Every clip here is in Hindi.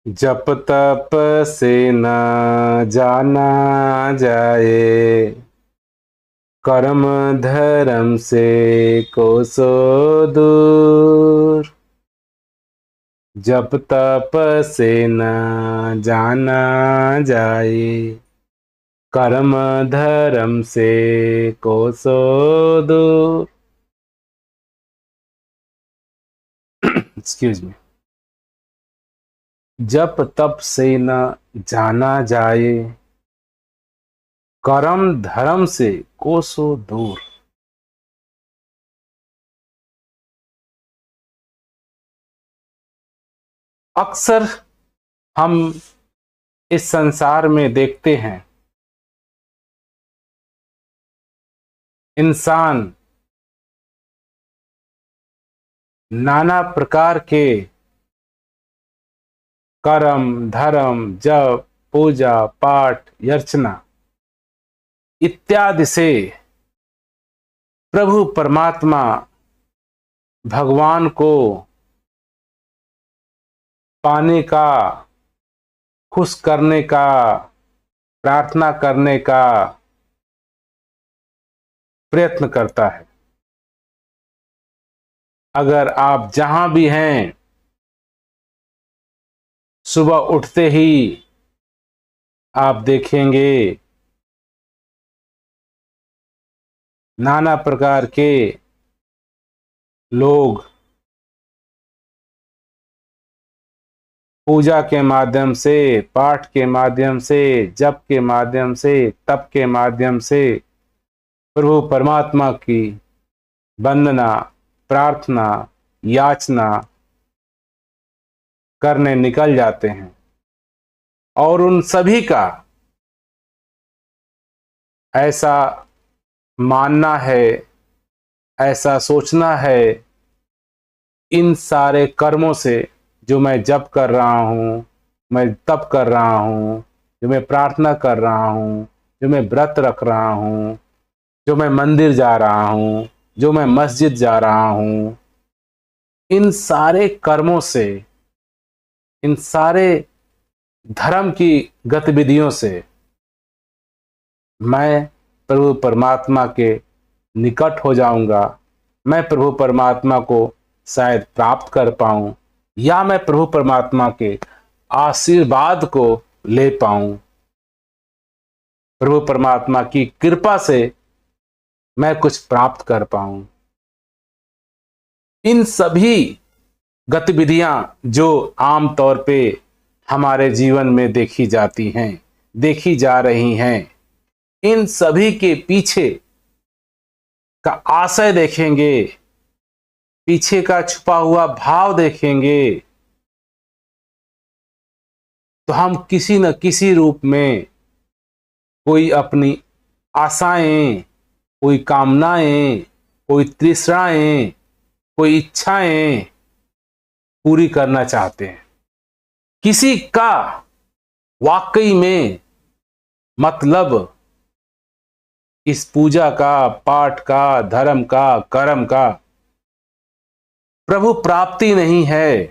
जप तप से न जाना जाए, कर्म धर्म से कोसों दूर। जप तप से न जाना जाए, कर्म धर्म से कोसों दूर। Excuse me. जप तप से न जाना जाए, कर्म धर्म से कोसों दूर। अक्सर हम इस संसार में देखते हैं, इंसान नाना प्रकार के कर्म धर्म जप पूजा पाठ अर्चना इत्यादि से प्रभु परमात्मा भगवान को पाने का, खुश करने का, प्रार्थना करने का प्रयत्न करता है। अगर आप जहां भी हैं, सुबह उठते ही आप देखेंगे नाना प्रकार के लोग पूजा के माध्यम से, पाठ के माध्यम से, जप के माध्यम से, तप के माध्यम से प्रभु परमात्मा की वंदना, प्रार्थना, याचना करने निकल जाते हैं। और उन सभी का ऐसा मानना है, ऐसा सोचना है, इन सारे कर्मों से, जो मैं जप कर रहा हूं, मैं तप कर रहा हूं, जो मैं प्रार्थना कर रहा हूं, जो मैं व्रत रख रहा हूं, जो मैं मंदिर जा रहा हूं, जो मैं मस्जिद जा रहा हूं, इन सारे कर्मों से, इन सारे धर्म की गतिविधियों से मैं प्रभु परमात्मा के निकट हो जाऊंगा। मैं प्रभु परमात्मा को शायद प्राप्त कर पाऊं, या मैं प्रभु परमात्मा के आशीर्वाद को ले पाऊं। प्रभु परमात्मा की कृपा से मैं कुछ प्राप्त कर पाऊं। इन सभी गतिविधियां जो आमतौर पे हमारे जीवन में देखी जाती हैं, देखी जा रही हैं, इन सभी के पीछे का आशय देखेंगे, पीछे का छुपा हुआ भाव देखेंगे, तो हम किसी न किसी रूप में कोई अपनी आशाएं, कोई कामनाएं, कोई तृष्णाएं, कोई इच्छाएं पूरी करना चाहते हैं। किसी का वाकई में मतलब इस पूजा का, पाठ का, धर्म का, कर्म का प्रभु प्राप्ति नहीं है।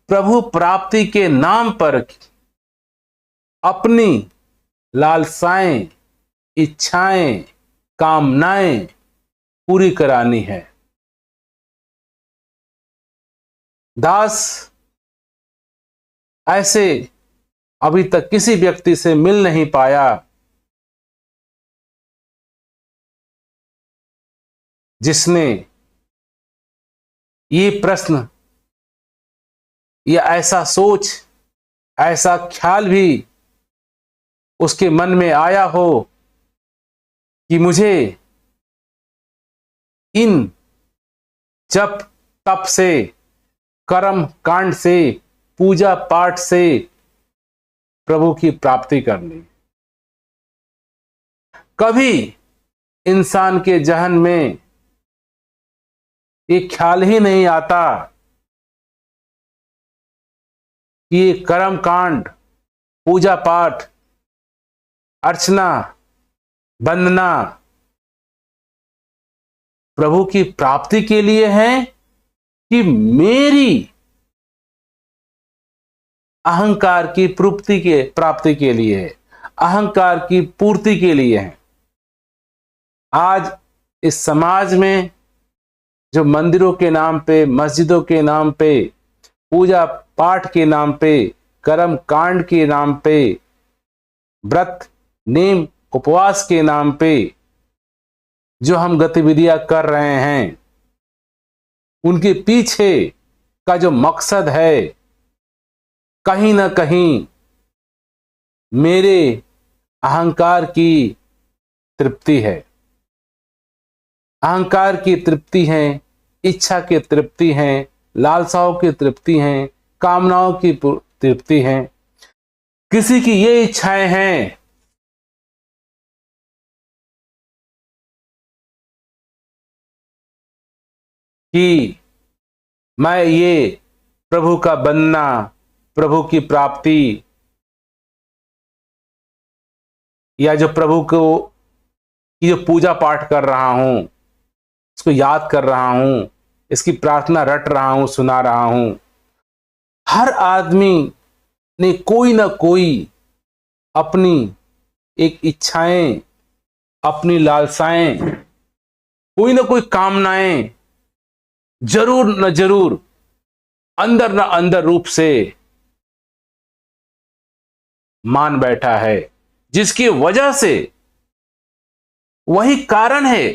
प्रभु प्राप्ति के नाम पर अपनी लालसाएं, इच्छाएं, कामनाएं पूरी करानी है। दास ऐसे अभी तक किसी व्यक्ति से मिल नहीं पाया जिसने ये प्रश्न या ऐसा सोच, ऐसा ख्याल भी उसके मन में आया हो कि मुझे इन जप तप से, कर्म कांड से, पूजा पाठ से प्रभु की प्राप्ति करनी। कभी इंसान के जहन में ये ख्याल ही नहीं आता कि ये कर्म कांड, पूजा पाठ, अर्चना, वंदना प्रभु की प्राप्ति के लिए है कि मेरी अहंकार की प्राप्ति के लिए है, अहंकार की पूर्ति के लिए है। आज इस समाज में जो मंदिरों के नाम पे, मस्जिदों के नाम पे, पूजा पाठ के नाम पे, कर्म कांड के नाम पे, व्रत नेम उपवास के नाम पे जो हम गतिविधियां कर रहे हैं, उनके पीछे का जो मकसद है, कहीं ना कहीं मेरे अहंकार की तृप्ति है, अहंकार की तृप्ति है, इच्छा की तृप्ति है, लालसाओं की तृप्ति है, कामनाओं की तृप्ति है। किसी की ये इच्छाएं हैं कि मैं ये प्रभु का बनना, प्रभु की प्राप्ति, या जो प्रभु को की जो पूजा पाठ कर रहा हूं, इसको याद कर रहा हूं, इसकी प्रार्थना रट रहा हूं, सुना रहा हूं। हर आदमी ने कोई ना कोई अपनी एक इच्छाएं, अपनी लालसाएं, कोई ना कोई कामनाएं जरूर न जरूर अंदर न अंदर रूप से मान बैठा है, जिसकी वजह से वही कारण है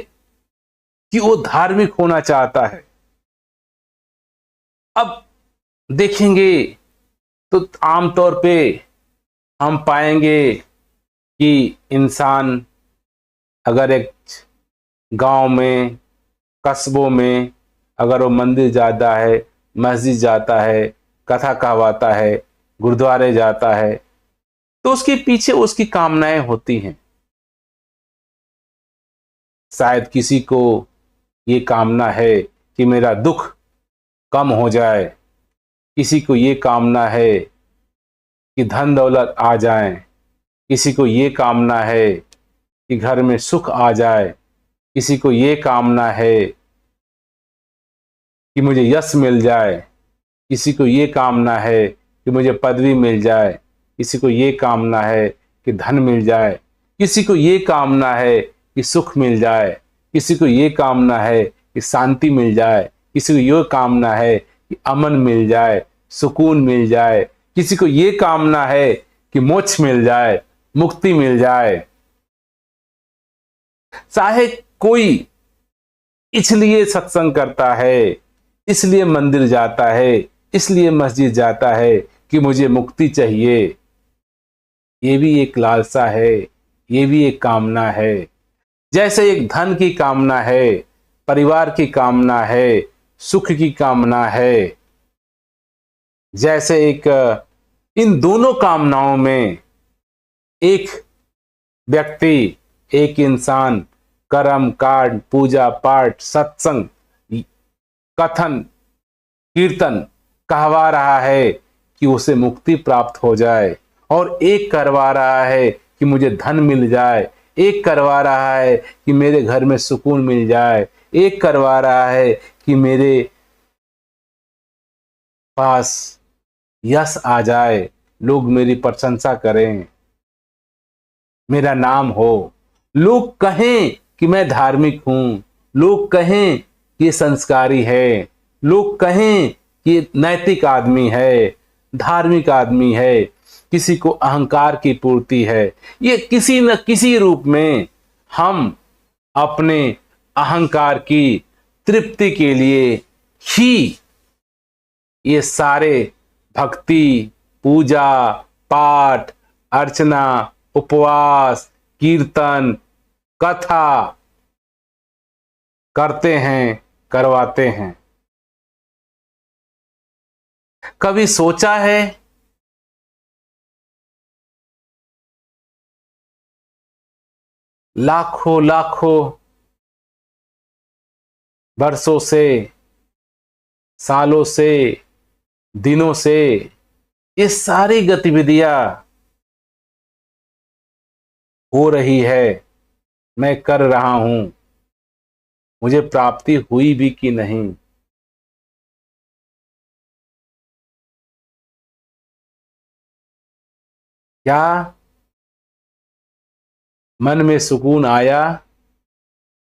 कि वो धार्मिक होना चाहता है। अब देखेंगे तो आमतौर पे हम पाएंगे कि इंसान अगर एक गांव में, कस्बों में अगर वो मंदिर जाता है, मस्जिद जाता है, कथा कहवाता है, गुरुद्वारे जाता है, तो उसके पीछे उसकी कामनाएं होती हैं। शायद किसी को ये कामना है कि मेरा दुख कम हो जाए, किसी को ये कामना है कि धन दौलत आ जाए, किसी को ये कामना है कि घर में सुख आ जाए, किसी को ये कामना है कि मुझे यश मिल जाए, किसी को ये कामना है कि मुझे पदवी मिल जाए, किसी को ये कामना है कि धन मिल जाए, किसी को ये कामना है कि सुख मिल जाए, किसी को ये कामना है कि शांति मिल जाए, किसी को ये कामना है कि अमन मिल जाए, सुकून मिल जाए, किसी को ये कामना है कि मोक्ष मिल जाए, मुक्ति मिल जाए। चाहे कोई इसलिए सत्संग करता है, इसलिए मंदिर जाता है, इसलिए मस्जिद जाता है कि मुझे मुक्ति चाहिए, ये भी एक लालसा है, ये भी एक कामना है। जैसे एक धन की कामना है, परिवार की कामना है, सुख की कामना है, जैसे एक इन दोनों कामनाओं में एक व्यक्ति, एक इंसान कर्म कांड, पूजा पाठ, सत्संग, कथन कीर्तन कहवा रहा है कि उसे मुक्ति प्राप्त हो जाए, और एक करवा रहा है कि मुझे धन मिल जाए, एक करवा रहा है कि मेरे घर में सुकून मिल जाए, एक करवा रहा है कि मेरे पास यश आ जाए, लोग मेरी प्रशंसा करें, मेरा नाम हो, लोग कहें कि मैं धार्मिक हूं, लोग कहें कि ये संस्कारी है, लोग कहें कि ये नैतिक आदमी है, धार्मिक आदमी है। किसी को अहंकार की पूर्ति है। ये किसी न किसी रूप में हम अपने अहंकार की तृप्ति के लिए ही ये सारे भक्ति, पूजा पाठ, अर्चना, उपवास, कीर्तन, कथा करते हैं, करवाते हैं। कभी सोचा है लाखों लाखों वर्षों से, सालों से, दिनों से ये सारी गतिविधियां हो रही है, मैं कर रहा हूं, मुझे प्राप्ति हुई भी कि नहीं? क्या मन में सुकून आया,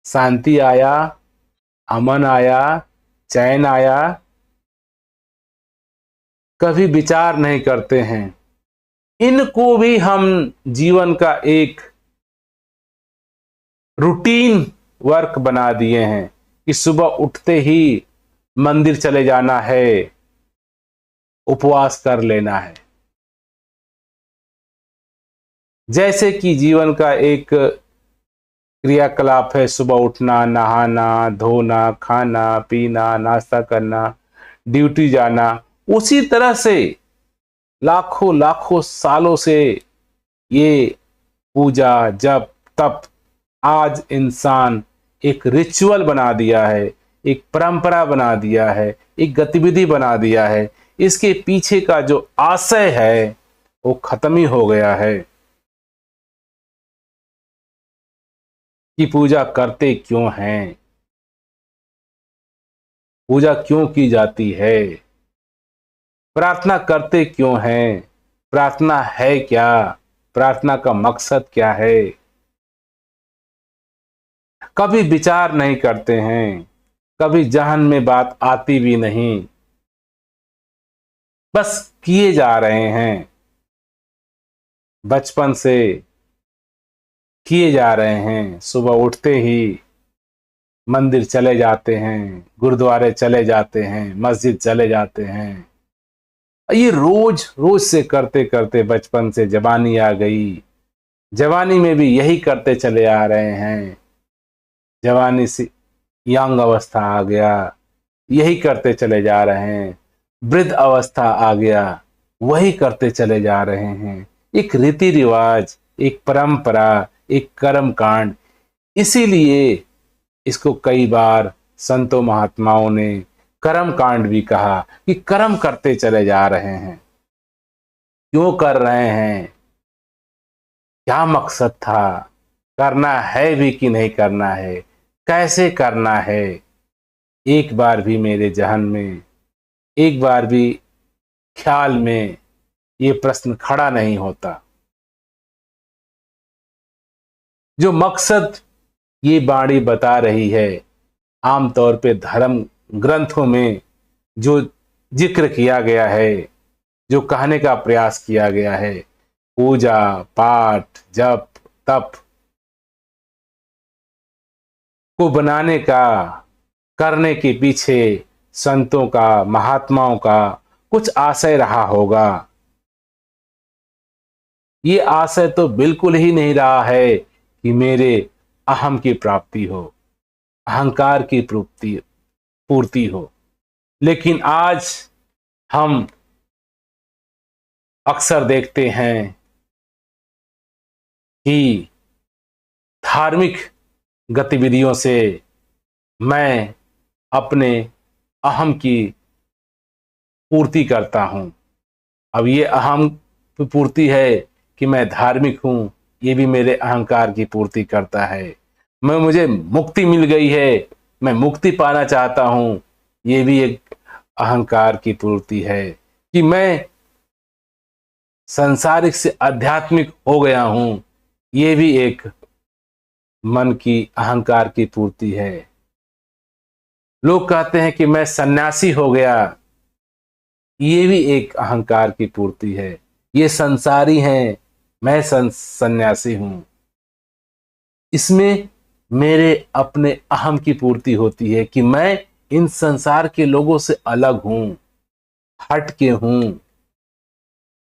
शांति आया, अमन आया, चैन आया? कभी विचार नहीं करते हैं। इनको भी हम जीवन का एक रूटीन वर्क बना दिए हैं कि सुबह उठते ही मंदिर चले जाना है, उपवास कर लेना है, जैसे कि जीवन का एक क्रियाकलाप है। सुबह उठना, नहाना, धोना, खाना पीना, नाश्ता करना, ड्यूटी जाना। उसी तरह से लाखों लाखों सालों से ये पूजा जप तप आज इंसान एक रिचुअल बना दिया है, एक परंपरा बना दिया है, एक गतिविधि बना दिया है। इसके पीछे का जो आशय है वो खत्म ही हो गया है कि पूजा करते क्यों हैं, पूजा क्यों की जाती है, प्रार्थना करते क्यों हैं, प्रार्थना है क्या, प्रार्थना का मकसद क्या है? कभी विचार नहीं करते हैं, कभी जहन में बात आती भी नहीं, बस किए जा रहे हैं, बचपन से किए जा रहे हैं। सुबह उठते ही मंदिर चले जाते हैं, गुरुद्वारे चले जाते हैं, मस्जिद चले जाते हैं। ये रोज रोज से करते करते बचपन से जवानी आ गई, जवानी में भी यही करते चले आ रहे हैं। जवानी से यंग अवस्था आ गया, यही करते चले जा रहे हैं। वृद्ध अवस्था आ गया, वही करते चले जा रहे हैं। एक रीति रिवाज, एक परंपरा, एक कर्म कांड। इसीलिए इसको कई बार संतों महात्माओं ने कर्म कांड भी कहा कि कर्म करते चले जा रहे हैं। क्यों कर रहे हैं, क्या मकसद था, करना है भी कि नहीं करना है, कैसे करना है? एक बार भी मेरे जहन में, एक बार भी ख्याल में ये प्रश्न खड़ा नहीं होता। जो मकसद ये बाणी बता रही है, आमतौर पे धर्म ग्रंथों में जो जिक्र किया गया है, जो कहने का प्रयास किया गया है, पूजा पाठ जप तप को बनाने का, करने के पीछे संतों का, महात्माओं का कुछ आशय रहा होगा। ये आशय तो बिल्कुल ही नहीं रहा है कि मेरे अहम की प्राप्ति हो, अहंकार की पूर्ति पूर्ति हो। लेकिन आज हम अक्सर देखते हैं कि धार्मिक गतिविधियों से मैं अपने अहम की पूर्ति करता हूं। अब ये अहम की पूर्ति है कि मैं धार्मिक हूं, ये भी मेरे अहंकार की पूर्ति करता है। मुझे मुक्ति मिल गई है, मैं मुक्ति पाना चाहता हूं, ये भी एक अहंकार की पूर्ति है। कि मैं संसारिक से आध्यात्मिक हो गया हूं, ये भी एक मन की अहंकार की पूर्ति है। लोग कहते हैं कि मैं सन्यासी हो गया, ये भी एक अहंकार की पूर्ति है। ये संसारी हैं, मैं सन्यासी हूं। इसमें मेरे अपने अहम की पूर्ति होती है कि मैं इन संसार के लोगों से अलग हूं, हट के हूं।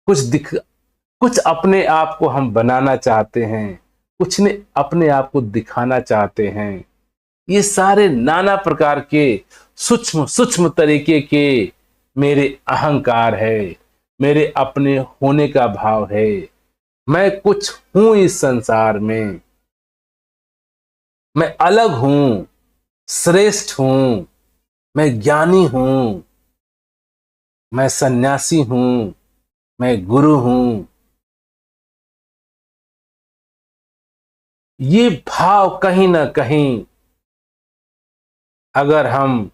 कुछ अपने आप को हम बनाना चाहते हैं, कुछ ने अपने आप को दिखाना चाहते हैं। ये सारे नाना प्रकार के सूक्ष्म सूक्ष्म तरीके के मेरे अहंकार है, मेरे अपने होने का भाव है। मैं कुछ हूं इस संसार में, मैं अलग हूं, श्रेष्ठ हूं, मैं ज्ञानी हूं, मैं सन्यासी हूं, मैं गुरु हूं। ये भाव कहीं ना कहीं अगर हम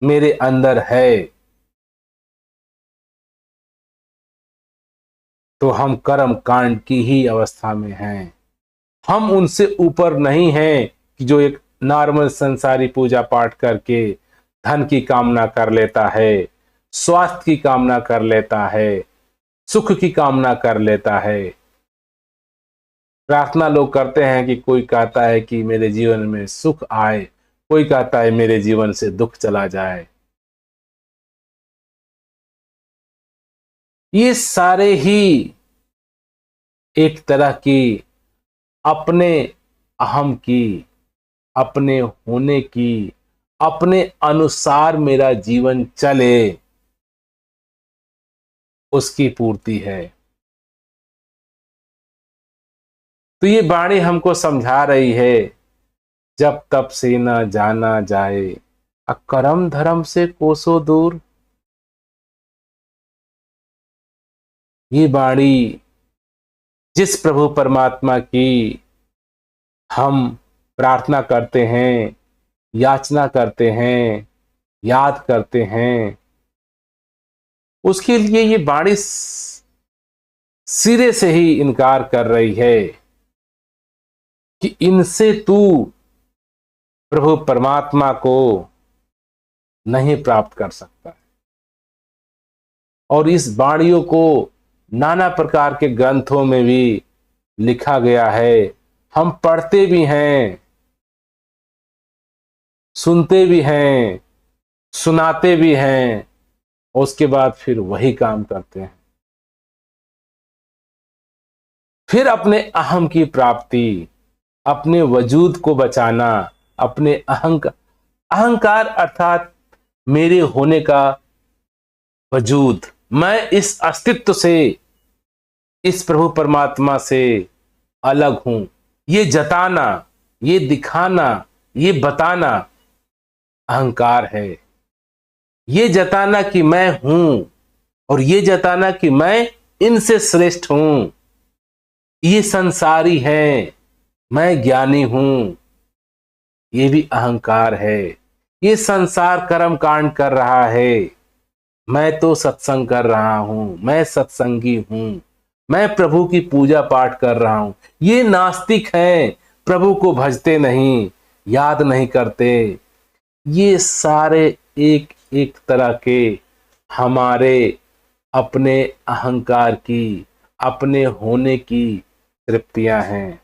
मेरे अंदर है तो हम कर्म कांड की ही अवस्था में हैं। हम उनसे ऊपर नहीं हैं कि जो एक नॉर्मल संसारी पूजा पाठ करके धन की कामना कर लेता है, स्वास्थ्य की कामना कर लेता है, सुख की कामना कर लेता है। प्रार्थना लोग करते हैं कि कोई कहता है कि मेरे जीवन में सुख आए, कोई कहता है मेरे जीवन से दुख चला जाए। ये सारे ही एक तरह की अपने अहम की, अपने होने की, अपने अनुसार मेरा जीवन चले, उसकी पूर्ति है। तो ये वाणी हमको समझा रही है, जब तब से न जाना जाए, अकरम धर्म से कोसों दूर। ये वाणी जिस प्रभु परमात्मा की हम प्रार्थना करते हैं, याचना करते हैं, याद करते हैं, उसके लिए ये वाणी सिरे से ही इनकार कर रही है कि इनसे तू प्रभु परमात्मा को नहीं प्राप्त कर सकता। और इस वाणियों को नाना प्रकार के ग्रंथों में भी लिखा गया है। हम पढ़ते भी हैं, सुनते भी हैं, सुनाते भी हैं, उसके बाद फिर वही काम करते हैं। फिर अपने अहम की प्राप्ति, अपने वजूद को बचाना, अपने अहंकार अर्थात मेरे होने का वजूद, मैं इस अस्तित्व से, इस प्रभु परमात्मा से अलग हूं, ये जताना, ये दिखाना, ये बताना अहंकार है। ये जताना कि मैं हूं और ये जताना कि मैं इनसे श्रेष्ठ हूं, ये संसारी है, मैं ज्ञानी हूं, ये भी अहंकार है। ये संसार कर्म कांड कर रहा है, मैं तो सत्संग कर रहा हूं, मैं सत्संगी हूं, मैं प्रभु की पूजा पाठ कर रहा हूं। ये नास्तिक हैं, प्रभु को भजते नहीं, याद नहीं करते। ये सारे एक एक तरह के हमारे अपने अहंकार की, अपने होने की तृप्तियां हैं।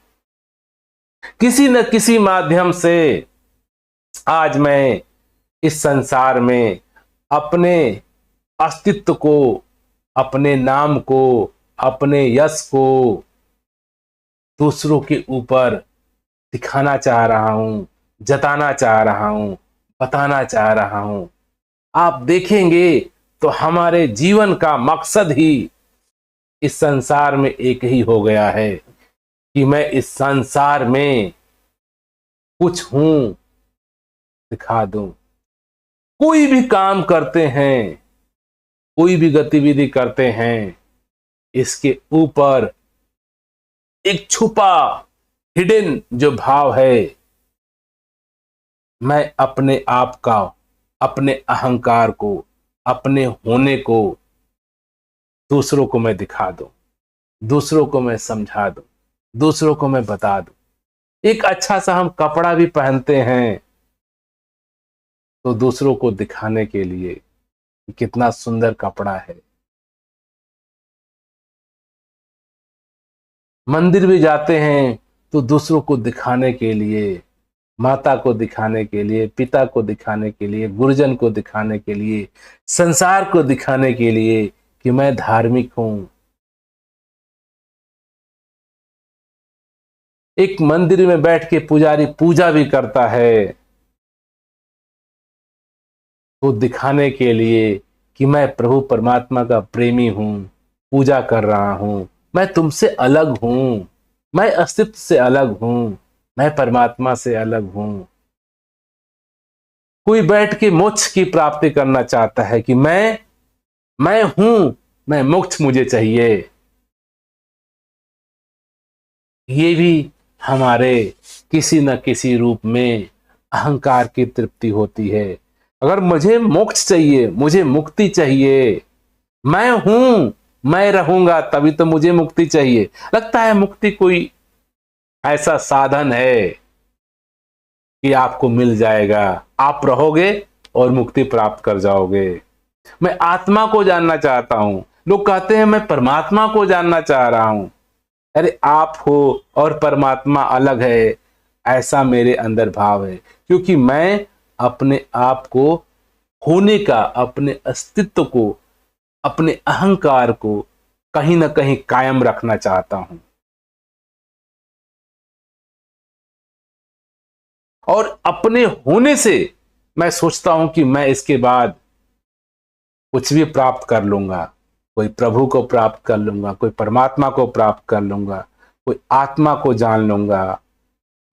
किसी न किसी माध्यम से आज मैं इस संसार में अपने अस्तित्व को, अपने नाम को, अपने यश को दूसरों के ऊपर दिखाना चाह रहा हूं, जताना चाह रहा हूं, बताना चाह रहा हूं। आप देखेंगे तो हमारे जीवन का मकसद ही इस संसार में एक ही हो गया है कि मैं इस संसार में कुछ हूं, दिखा दूं। कोई भी काम करते हैं, कोई भी गतिविधि करते हैं, इसके ऊपर एक छुपा हिडन जो भाव है, मैं अपने आप का, अपने अहंकार को, अपने होने को दूसरों को मैं दिखा दूं, दूसरों को मैं समझा दूं, दूसरों को मैं बता दूं। एक अच्छा सा हम कपड़ा भी पहनते हैं तो दूसरों को दिखाने के लिए कि कितना सुंदर कपड़ा है। मंदिर भी जाते हैं तो दूसरों को दिखाने के लिए, माता को दिखाने के लिए, पिता को दिखाने के लिए, गुरुजन को दिखाने के लिए, संसार को दिखाने के लिए कि मैं धार्मिक हूं। एक मंदिर में बैठ के पुजारी पूजा भी करता है तो दिखाने के लिए कि मैं प्रभु परमात्मा का प्रेमी हूं, पूजा कर रहा हूं, मैं तुमसे अलग हूं, मैं अस्तित्व से अलग हूं, मैं परमात्मा से अलग हूं। कोई बैठ के मोक्ष की प्राप्ति करना चाहता है कि मैं हूं, मैं मोक्ष मुझे चाहिए। ये भी हमारे किसी न किसी रूप में अहंकार की तृप्ति होती है। अगर मुझे मोक्ष चाहिए, मुझे मुक्ति चाहिए, मैं हूं, मैं रहूंगा तभी तो मुझे मुक्ति चाहिए। लगता है मुक्ति कोई ऐसा साधन है कि आपको मिल जाएगा, आप रहोगे और मुक्ति प्राप्त कर जाओगे। मैं आत्मा को जानना चाहता हूं। लोग कहते हैं मैं परमात्मा को जानना चाह रहा हूं। अरे आप हो और परमात्मा अलग है, ऐसा मेरे अंदर भाव है। क्योंकि मैं अपने आप को होने का, अपने अस्तित्व को, अपने अहंकार को कहीं ना कहीं कायम रखना चाहता हूं। और अपने होने से मैं सोचता हूं कि मैं इसके बाद कुछ भी प्राप्त कर लूंगा। कोई प्रभु को प्राप्त कर लूंगा, कोई परमात्मा को प्राप्त कर लूंगा, कोई आत्मा को जान लूंगा।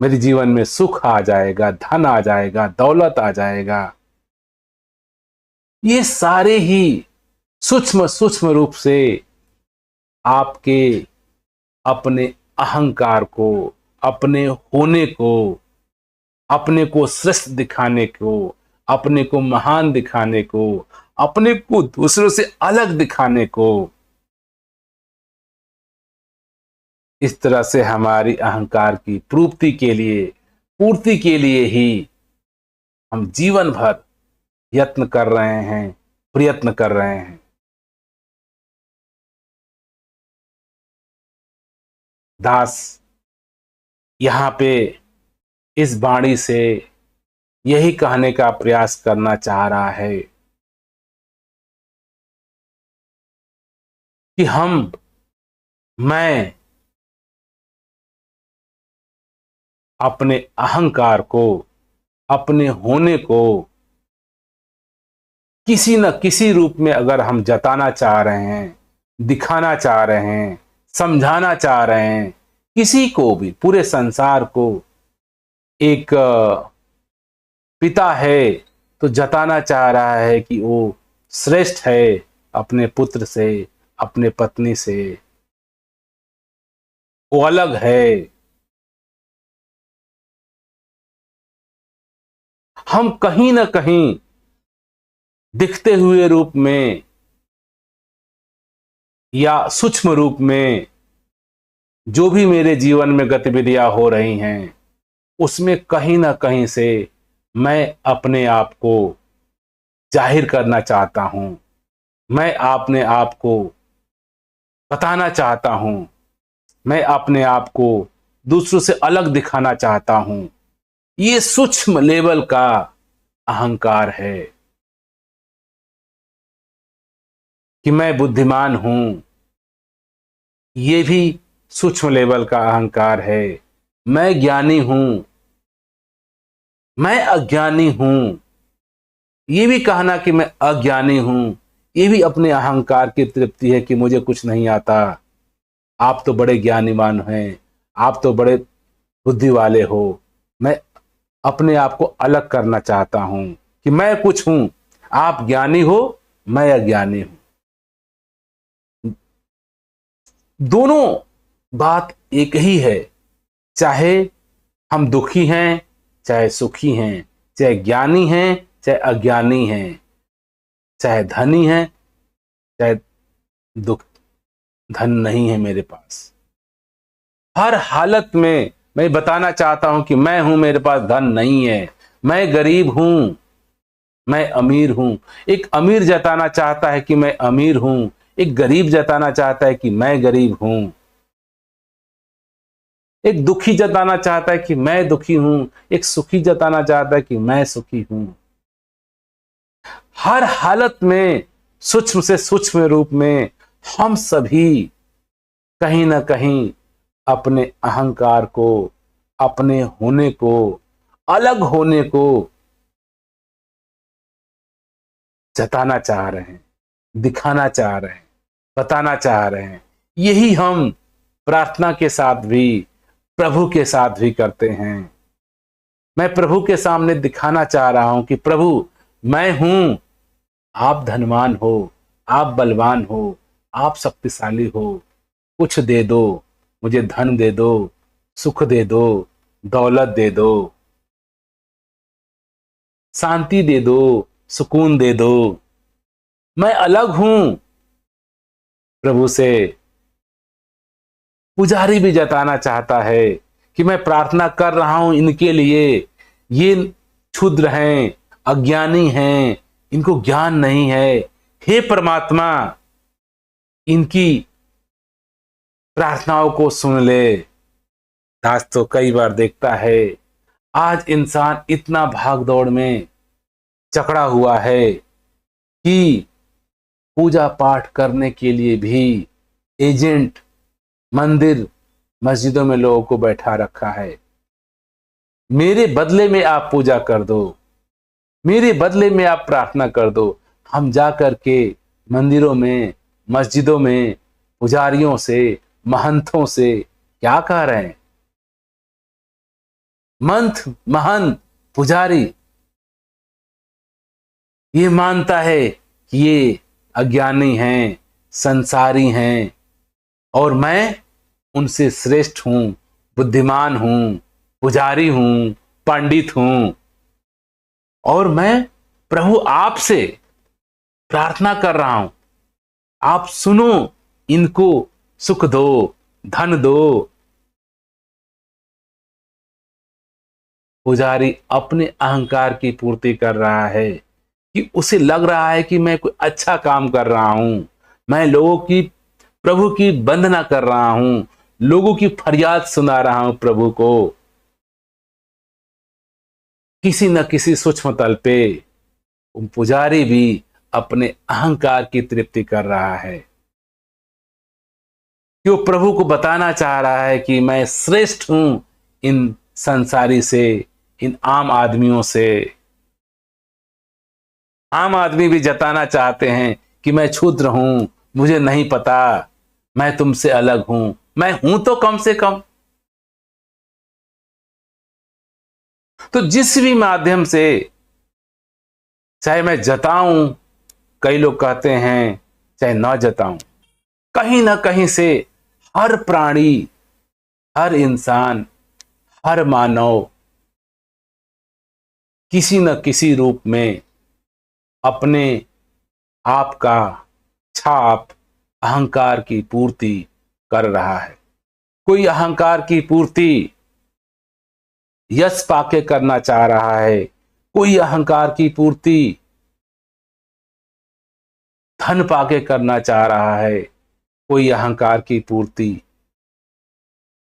मेरे जीवन में सुख आ जाएगा, धन आ जाएगा, दौलत आ जाएगा। ये सारे ही सूक्ष्म सूक्ष्म रूप से आपके अपने अहंकार को, अपने होने को, अपने को श्रेष्ठ दिखाने को, अपने को महान दिखाने को, अपने को दूसरों से अलग दिखाने को, इस तरह से हमारी अहंकार की पूर्ति के लिए ही हम जीवन भर यत्न कर रहे हैं, प्रयत्न कर रहे हैं। दास यहां पे इस वाणी से यही कहने का प्रयास करना चाह रहा है कि मैं अपने अहंकार को, अपने होने को किसी न किसी रूप में अगर हम जताना चाह रहे हैं, दिखाना चाह रहे हैं, समझाना चाह रहे हैं, किसी को भी, पूरे संसार को, एक पिता है तो जताना चाह रहा है कि वो श्रेष्ठ है अपने पुत्र से, अपने पत्नी से, वो अलग है। हम कहीं ना कहीं दिखते हुए रूप में या सूक्ष्म रूप में जो भी मेरे जीवन में गतिविधियां हो रही हैं, उसमें कहीं ना कहीं से मैं अपने आप को जाहिर करना चाहता हूं। मैं अपने आप को बताना चाहता हूं। मैं अपने आप को दूसरों से अलग दिखाना चाहता हूं। ये सूक्ष्म लेवल का अहंकार है कि मैं बुद्धिमान हूं। ये भी सूक्ष्म लेवल का अहंकार है। मैं ज्ञानी हूं, मैं अज्ञानी हूं। ये भी कहना कि मैं अज्ञानी हूं, ये भी अपने अहंकार की तृप्ति है कि मुझे कुछ नहीं आता। आप तो बड़े ज्ञानीवान हैं, आप तो बड़े बुद्धि वाले हो। मैं अपने आप को अलग करना चाहता हूं कि मैं कुछ हूं, आप ज्ञानी हो, मैं अज्ञानी हूं। दोनों बात एक ही है। चाहे हम दुखी हैं, चाहे सुखी हैं, चाहे ज्ञानी हैं, चाहे अज्ञानी हैं, चाहे धनी हैं, चाहे दुख धन नहीं है मेरे पास। हर हालत में मैं बताना चाहता हूं कि मैं हूं, मेरे पास धन नहीं है, मैं गरीब हूं, मैं अमीर हूं। एक अमीर जताना चाहता है कि मैं अमीर हूं, एक गरीब जताना चाहता है कि मैं गरीब हूं। एक दुखी जताना चाहता है कि मैं दुखी हूं, एक सुखी जताना चाहता है कि मैं सुखी हूं। हर हालत में सूक्ष्म से सूक्ष्म रूप में हम सभी कहीं ना कहीं अपने अहंकार को, अपने होने को, अलग होने को जताना चाह रहे हैं, दिखाना चाह रहे हैं, बताना चाह रहे हैं। यही हम प्रार्थना के साथ भी, प्रभु के साथ भी करते हैं। मैं प्रभु के सामने दिखाना चाह रहा हूं कि प्रभु मैं हूं, आप धनवान हो, आप बलवान हो, आप शक्तिशाली हो। कुछ दे दो, मुझे धन दे दो, सुख दे दो, दौलत दे दो, शांति दे दो, सुकून दे दो। मैं अलग हूं, प्रभु से पुजारी भी जताना चाहता है कि मैं प्रार्थना कर रहा हूं इनके लिए, ये क्षुद्र हैं, अज्ञानी हैं, इनको ज्ञान नहीं है। हे परमात्मा, इनकी प्रार्थनाओं को सुन ले। दास तो कई बार देखता है आज इंसान इतना भाग दौड़ में जकड़ा हुआ है कि पूजा पाठ करने के लिए भी एजेंट मंदिर मस्जिदों में लोगों को बैठा रखा है। मेरे बदले में आप पूजा कर दो, मेरे बदले में आप प्रार्थना कर दो। हम जा करके मंदिरों में मस्जिदों में पुजारियों से महंतों से क्या कह रहे हैं? महंत पुजारी ये मानता है कि ये अज्ञानी हैं, संसारी हैं और मैं उनसे श्रेष्ठ हूं, बुद्धिमान हूं, पुजारी हूं, पंडित हूं और मैं प्रभु आपसे प्रार्थना कर रहा हूं, आप सुनो, इनको सुख दो, धन दो। पुजारी अपने अहंकार की पूर्ति कर रहा है कि उसे लग रहा है कि मैं कोई अच्छा काम कर रहा हूं, मैं लोगों की प्रभु की वंदना कर रहा हूं, लोगों की फरियाद सुना रहा हूं प्रभु को। किसी न किसी सूक्ष्म तल पे पुजारी भी अपने अहंकार की तृप्ति कर रहा है कि वो प्रभु को बताना चाह रहा है कि मैं श्रेष्ठ हूं इन संसारी से, इन आम आदमियों से। आम आदमी भी जताना चाहते हैं कि मैं क्षुद्र हूं, मुझे नहीं पता, मैं तुमसे अलग हूं, मैं हूं तो कम से कम। तो जिस भी माध्यम से चाहे मैं जताऊं, कई लोग कहते हैं चाहे ना जताऊं, कहीं ना कहीं से हर प्राणी, हर इंसान, हर मानव किसी न किसी रूप में अपने आप का छाप अहंकार की पूर्ति कर रहा है। कोई अहंकार की पूर्ति यश पाके करना चाह रहा है, कोई अहंकार की पूर्ति धन पाके करना चाह रहा है, कोई अहंकार की पूर्ति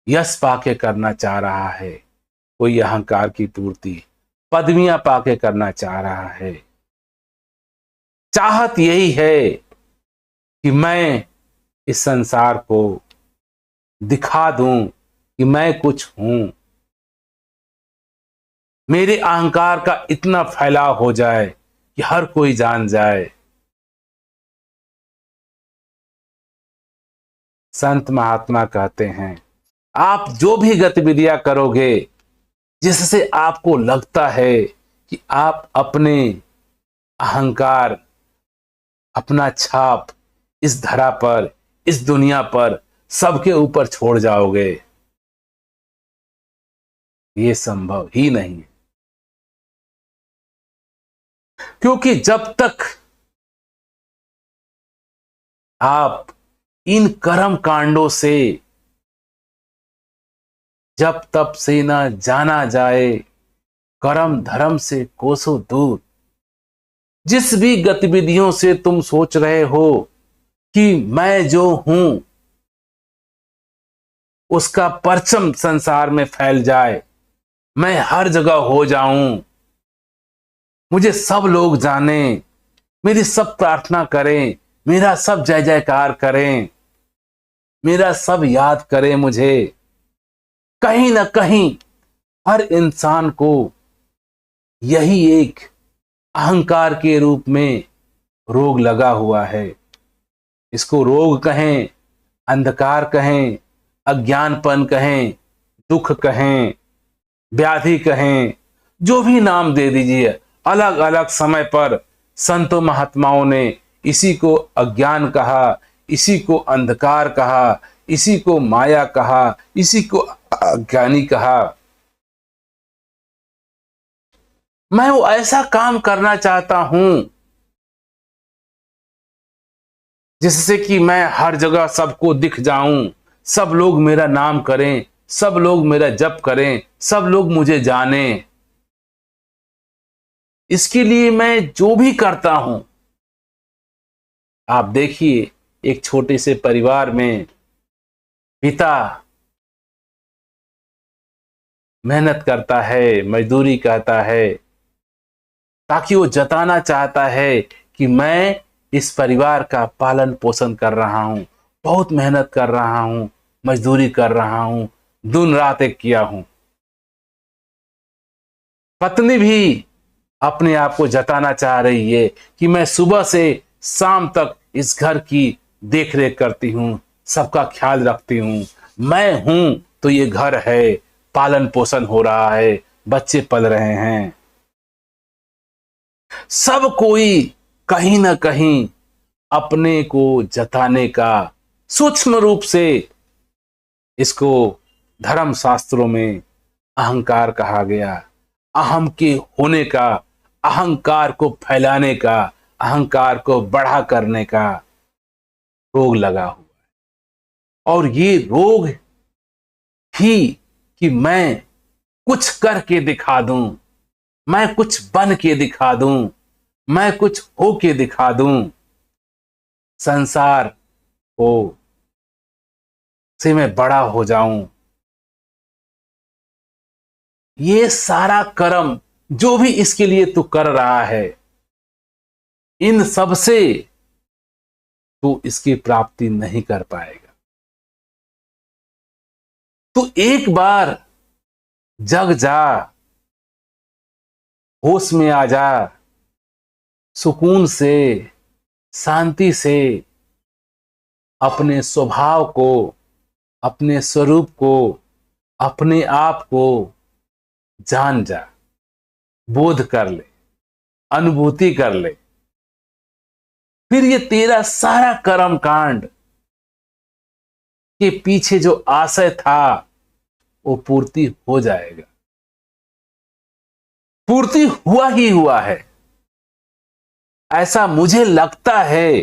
यश पाके करना चाह रहा है, कोई अहंकार की पूर्ति पदवियां पाके करना चाह रहा है। चाहत यही है कि मैं इस संसार को दिखा दूं कि मैं कुछ हूं, मेरे अहंकार का इतना फैलाव हो जाए कि हर कोई जान जाए। संत महात्मा कहते हैं आप जो भी गतिविधियां करोगे जिससे आपको लगता है कि आप अपने अहंकार, अपना छाप इस धरा पर, इस दुनिया पर सबके ऊपर छोड़ जाओगे, ये संभव ही नहीं है। क्योंकि जब तक आप इन कर्म कांडों से जब तब से न जाना जाए, कर्म धर्म से कोसों दूर, जिस भी गतिविधियों से तुम सोच रहे हो कि मैं जो हूं उसका परचम संसार में फैल जाए, मैं हर जगह हो जाऊं, मुझे सब लोग जाने, मेरी सब प्रार्थना करें, मेरा सब जय जयकार करें, मेरा सब याद करें मुझे, कहीं ना कहीं हर इंसान को यही एक अहंकार के रूप में रोग लगा हुआ है। इसको रोग कहें, अंधकार कहें, अज्ञानपन कहें, दुख कहें, व्याधि कहें, जो भी नाम दे दीजिए। अलग अलग समय पर संतों महात्माओं ने इसी को अज्ञान कहा, इसी को अंधकार कहा, इसी को माया कहा, इसी को अज्ञानी कहा। मैं वो ऐसा काम करना चाहता हूं जिससे कि मैं हर जगह सबको दिख जाऊं, सब लोग मेरा नाम करें, सब लोग मेरा जप करें, सब लोग मुझे जाने। इसके लिए मैं जो भी करता हूं, आप देखिए एक छोटे से परिवार में पिता मेहनत करता है, मजदूरी करता है, ताकि वो जताना चाहता है कि मैं इस परिवार का पालन पोषण कर रहा हूं, बहुत मेहनत कर रहा हूं, मजदूरी कर रहा हूं, दिन रात एक किया हूं। पत्नी भी अपने आप को जताना चाह रही है कि मैं सुबह से शाम तक इस घर की देखरेख करती हूं, सबका ख्याल रखती हूं, मैं हूं तो ये घर है, पालन पोषण हो रहा है, बच्चे पल रहे हैं। सब कोई कहीं ना कहीं अपने को जताने का सूक्ष्म रूप से, इसको धर्म शास्त्रों में अहंकार कहा गया। अहम के होने का, अहंकार को फैलाने का, अहंकार को बढ़ा करने का रोग लगा हुआ है। और ये रोग ही कि मैं कुछ करके दिखा दूं, मैं कुछ बन के दिखा दूं, मैं कुछ हो के दिखा दूं, संसार को से मैं बड़ा हो जाऊं। ये सारा कर्म जो भी इसके लिए तू कर रहा है, इन सब से तू इसकी प्राप्ति नहीं कर पाएगा। तू एक बार जग जा, होश में आ जा, सुकून से, शांति से अपने स्वभाव को, अपने स्वरूप को, अपने आप को जान जा, बोध कर ले, अनुभूति कर ले। फिर ये तेरा सारा कर्म कांड के पीछे जो आशय था वो पूर्ति हो जाएगा। पूर्ति हुआ ही हुआ है, ऐसा मुझे लगता है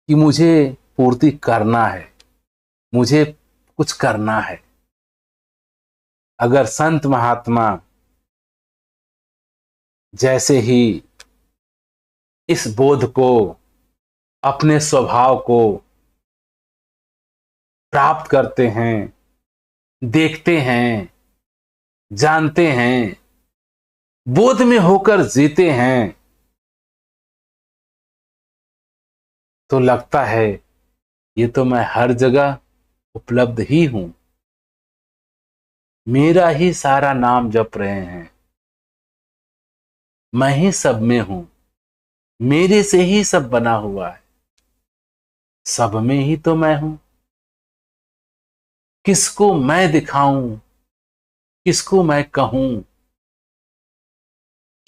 कि मुझे पूर्ति करना है, मुझे कुछ करना है। अगर संत महात्मा जैसे ही इस बोध को, अपने स्वभाव को प्राप्त करते हैं, देखते हैं, जानते हैं, बोध में होकर जीते हैं, तो लगता है ये तो मैं हर जगह उपलब्ध ही हूं, मेरा ही सारा नाम जप रहे हैं, मैं ही सब में हूं, मेरे से ही सब बना हुआ है, सब में ही तो मैं हूं। किसको मैं दिखाऊं, किसको मैं कहूं,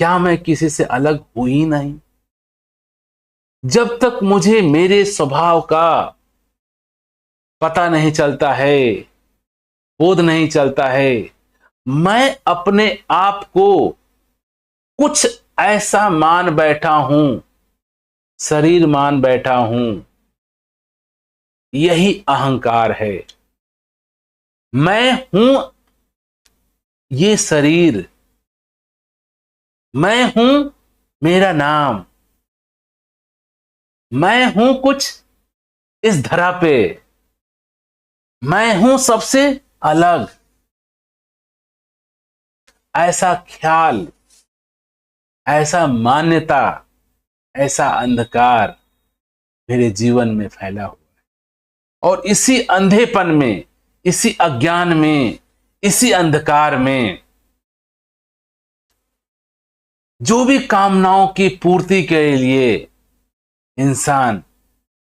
क्या मैं किसी से अलग हूं ही नहीं। जब तक मुझे मेरे स्वभाव का पता नहीं चलता है, बोध नहीं चलता है, मैं अपने आप को कुछ ऐसा मान बैठा हूं, शरीर मान बैठा हूं, यही अहंकार है। मैं हूं ये शरीर, मैं हूं मेरा नाम, मैं हूं कुछ इस धरा पे, मैं हूं सबसे अलग। ऐसा ख्याल, ऐसा मान्यता, ऐसा अंधकार मेरे जीवन में फैला हुआ है। और इसी अंधेपन में, इसी अज्ञान में, इसी अंधकार में जो भी कामनाओं की पूर्ति के लिए इंसान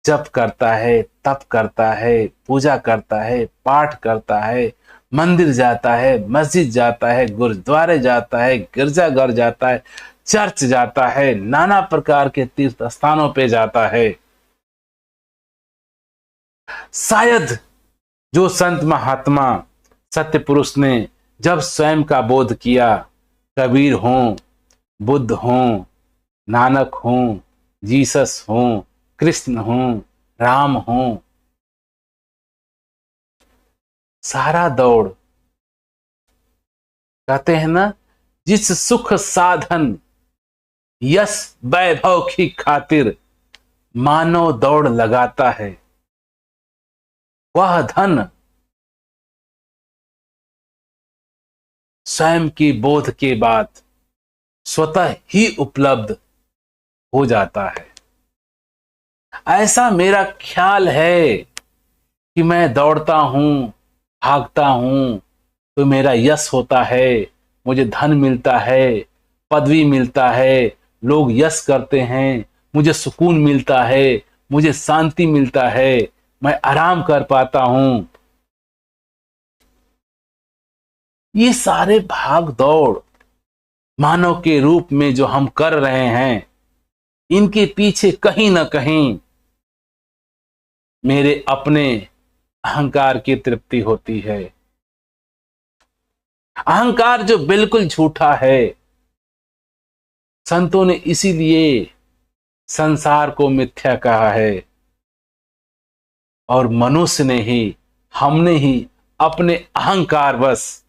जप करता है, तप करता है, पूजा करता है, पाठ करता है, मंदिर जाता है, मस्जिद जाता है, गुरुद्वारे जाता है, गिरजाघर जाता है, चर्च जाता है, नाना प्रकार के तीर्थ स्थानों पे जाता है, शायद जो संत महात्मा सत्य पुरुष ने जब स्वयं का बोध किया, कबीर हों, बुद्ध हों, नानक हों, जीसस हूं, कृष्ण हूं, राम हूं, सारा दौड़, कहते हैं ना, जिस सुख साधन यश वैभव की खातिर मानव दौड़ लगाता है, वह धन स्वयं की बोध के बाद स्वतः ही उपलब्ध हो जाता है। ऐसा मेरा ख्याल है कि मैं दौड़ता हूं, भागता हूं, तो मेरा यश होता है, मुझे धन मिलता है, पदवी मिलता है, लोग यश करते हैं, मुझे सुकून मिलता है, मुझे शांति मिलता है, मैं आराम कर पाता हूं। ये सारे भाग दौड़ मानव के रूप में जो हम कर रहे हैं, इनके पीछे कहीं ना कहीं मेरे अपने अहंकार की तृप्ति होती है। अहंकार जो बिल्कुल झूठा है। संतों ने इसीलिए संसार को मिथ्या कहा है, और मनुष्य ने ही, हमने ही अपने अहंकार बस,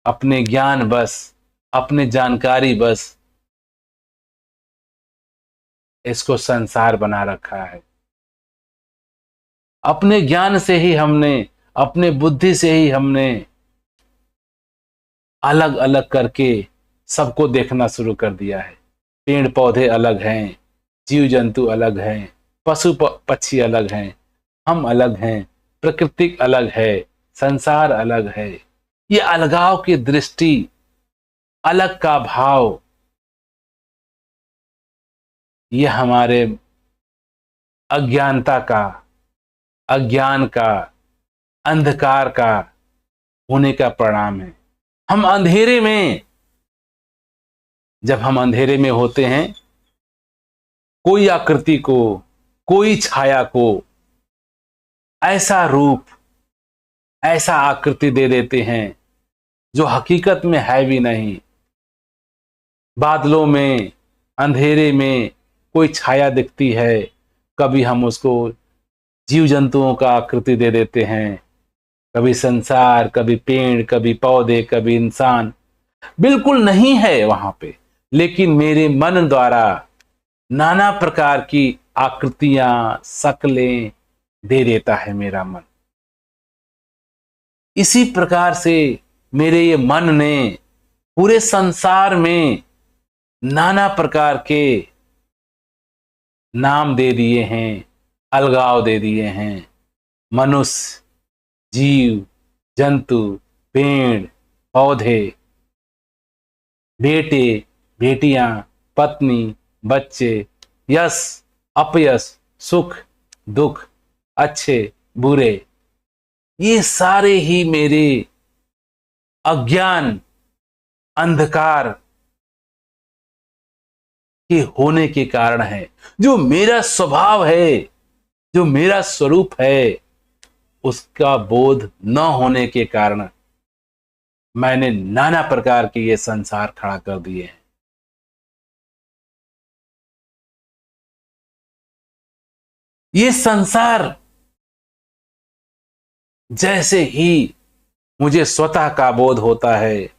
अपने ज्ञान बस, अपने जानकारी बस इसको संसार बना रखा है। अपने ज्ञान से ही हमने, अपने बुद्धि से ही हमने अलग अलग करके सबको देखना शुरू कर दिया है। पेड़ पौधे अलग हैं, जीव जंतु अलग हैं, पशु पक्षी अलग हैं, हम अलग हैं, प्रकृति अलग है, संसार अलग है। ये अलगाव की दृष्टि, अलग का भाव, ये हमारे अज्ञानता का, अज्ञान का, अंधकार का होने का परिणाम है। हम अंधेरे में, जब हम अंधेरे में होते हैं, कोई आकृति को, कोई छाया को ऐसा रूप, ऐसा आकृति दे देते हैं जो हकीकत में है भी नहीं। बादलों में, अंधेरे में कोई छाया दिखती है, कभी हम उसको जीव जंतुओं का आकृति दे देते हैं, कभी संसार, कभी पेड़, कभी पौधे, कभी इंसान, बिल्कुल नहीं है वहां पे, लेकिन मेरे मन द्वारा नाना प्रकार की आकृतियां, शक्लें दे देता है मेरा मन। इसी प्रकार से मेरे ये मन ने पूरे संसार में नाना प्रकार के नाम दे दिए हैं, अलगाव दे दिए हैं। मनुष्य, जीव जंतु, पेड़ पौधे, बेटे बेटियां, पत्नी बच्चे, यश अपयश, सुख दुख, अच्छे बुरे, ये सारे ही मेरे अज्ञान, अंधकार के होने के कारण है। जो मेरा स्वभाव है, जो मेरा स्वरूप है, उसका बोध न होने के कारण मैंने नाना प्रकार के ये संसार खड़ा कर दिए हैं। ये संसार जैसे ही मुझे स्वतः का बोध होता है,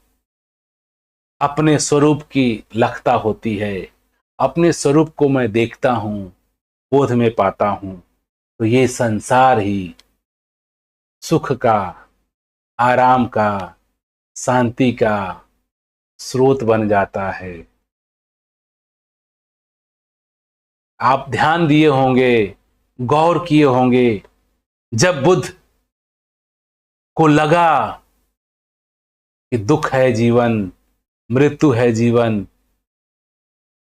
अपने स्वरूप की लखता होती है, अपने स्वरूप को मैं देखता हूं, बोध में पाता हूं, तो ये संसार ही सुख का, आराम का, शांति का स्रोत बन जाता है। आप ध्यान दिए होंगे, गौर किए होंगे, जब बुद्ध को लगा कि दुख है जीवन, मृत्यु है जीवन,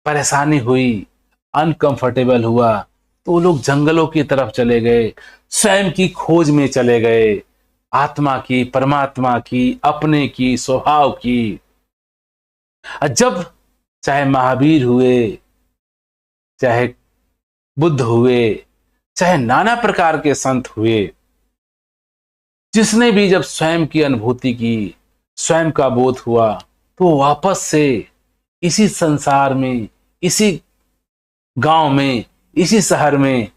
परेशानी हुई, अनकंफर्टेबल हुआ, तो वो लोग जंगलों की तरफ चले गए, स्वयं की खोज में चले गए, आत्मा की, परमात्मा की, अपने की, स्वभाव की। जब चाहे महावीर हुए, चाहे बुद्ध हुए, चाहे नाना प्रकार के संत हुए, जिसने भी जब स्वयं की अनुभूति की, स्वयं का बोध हुआ, तो वापस से इसी संसार में, इसी गांव में, इसी शहर में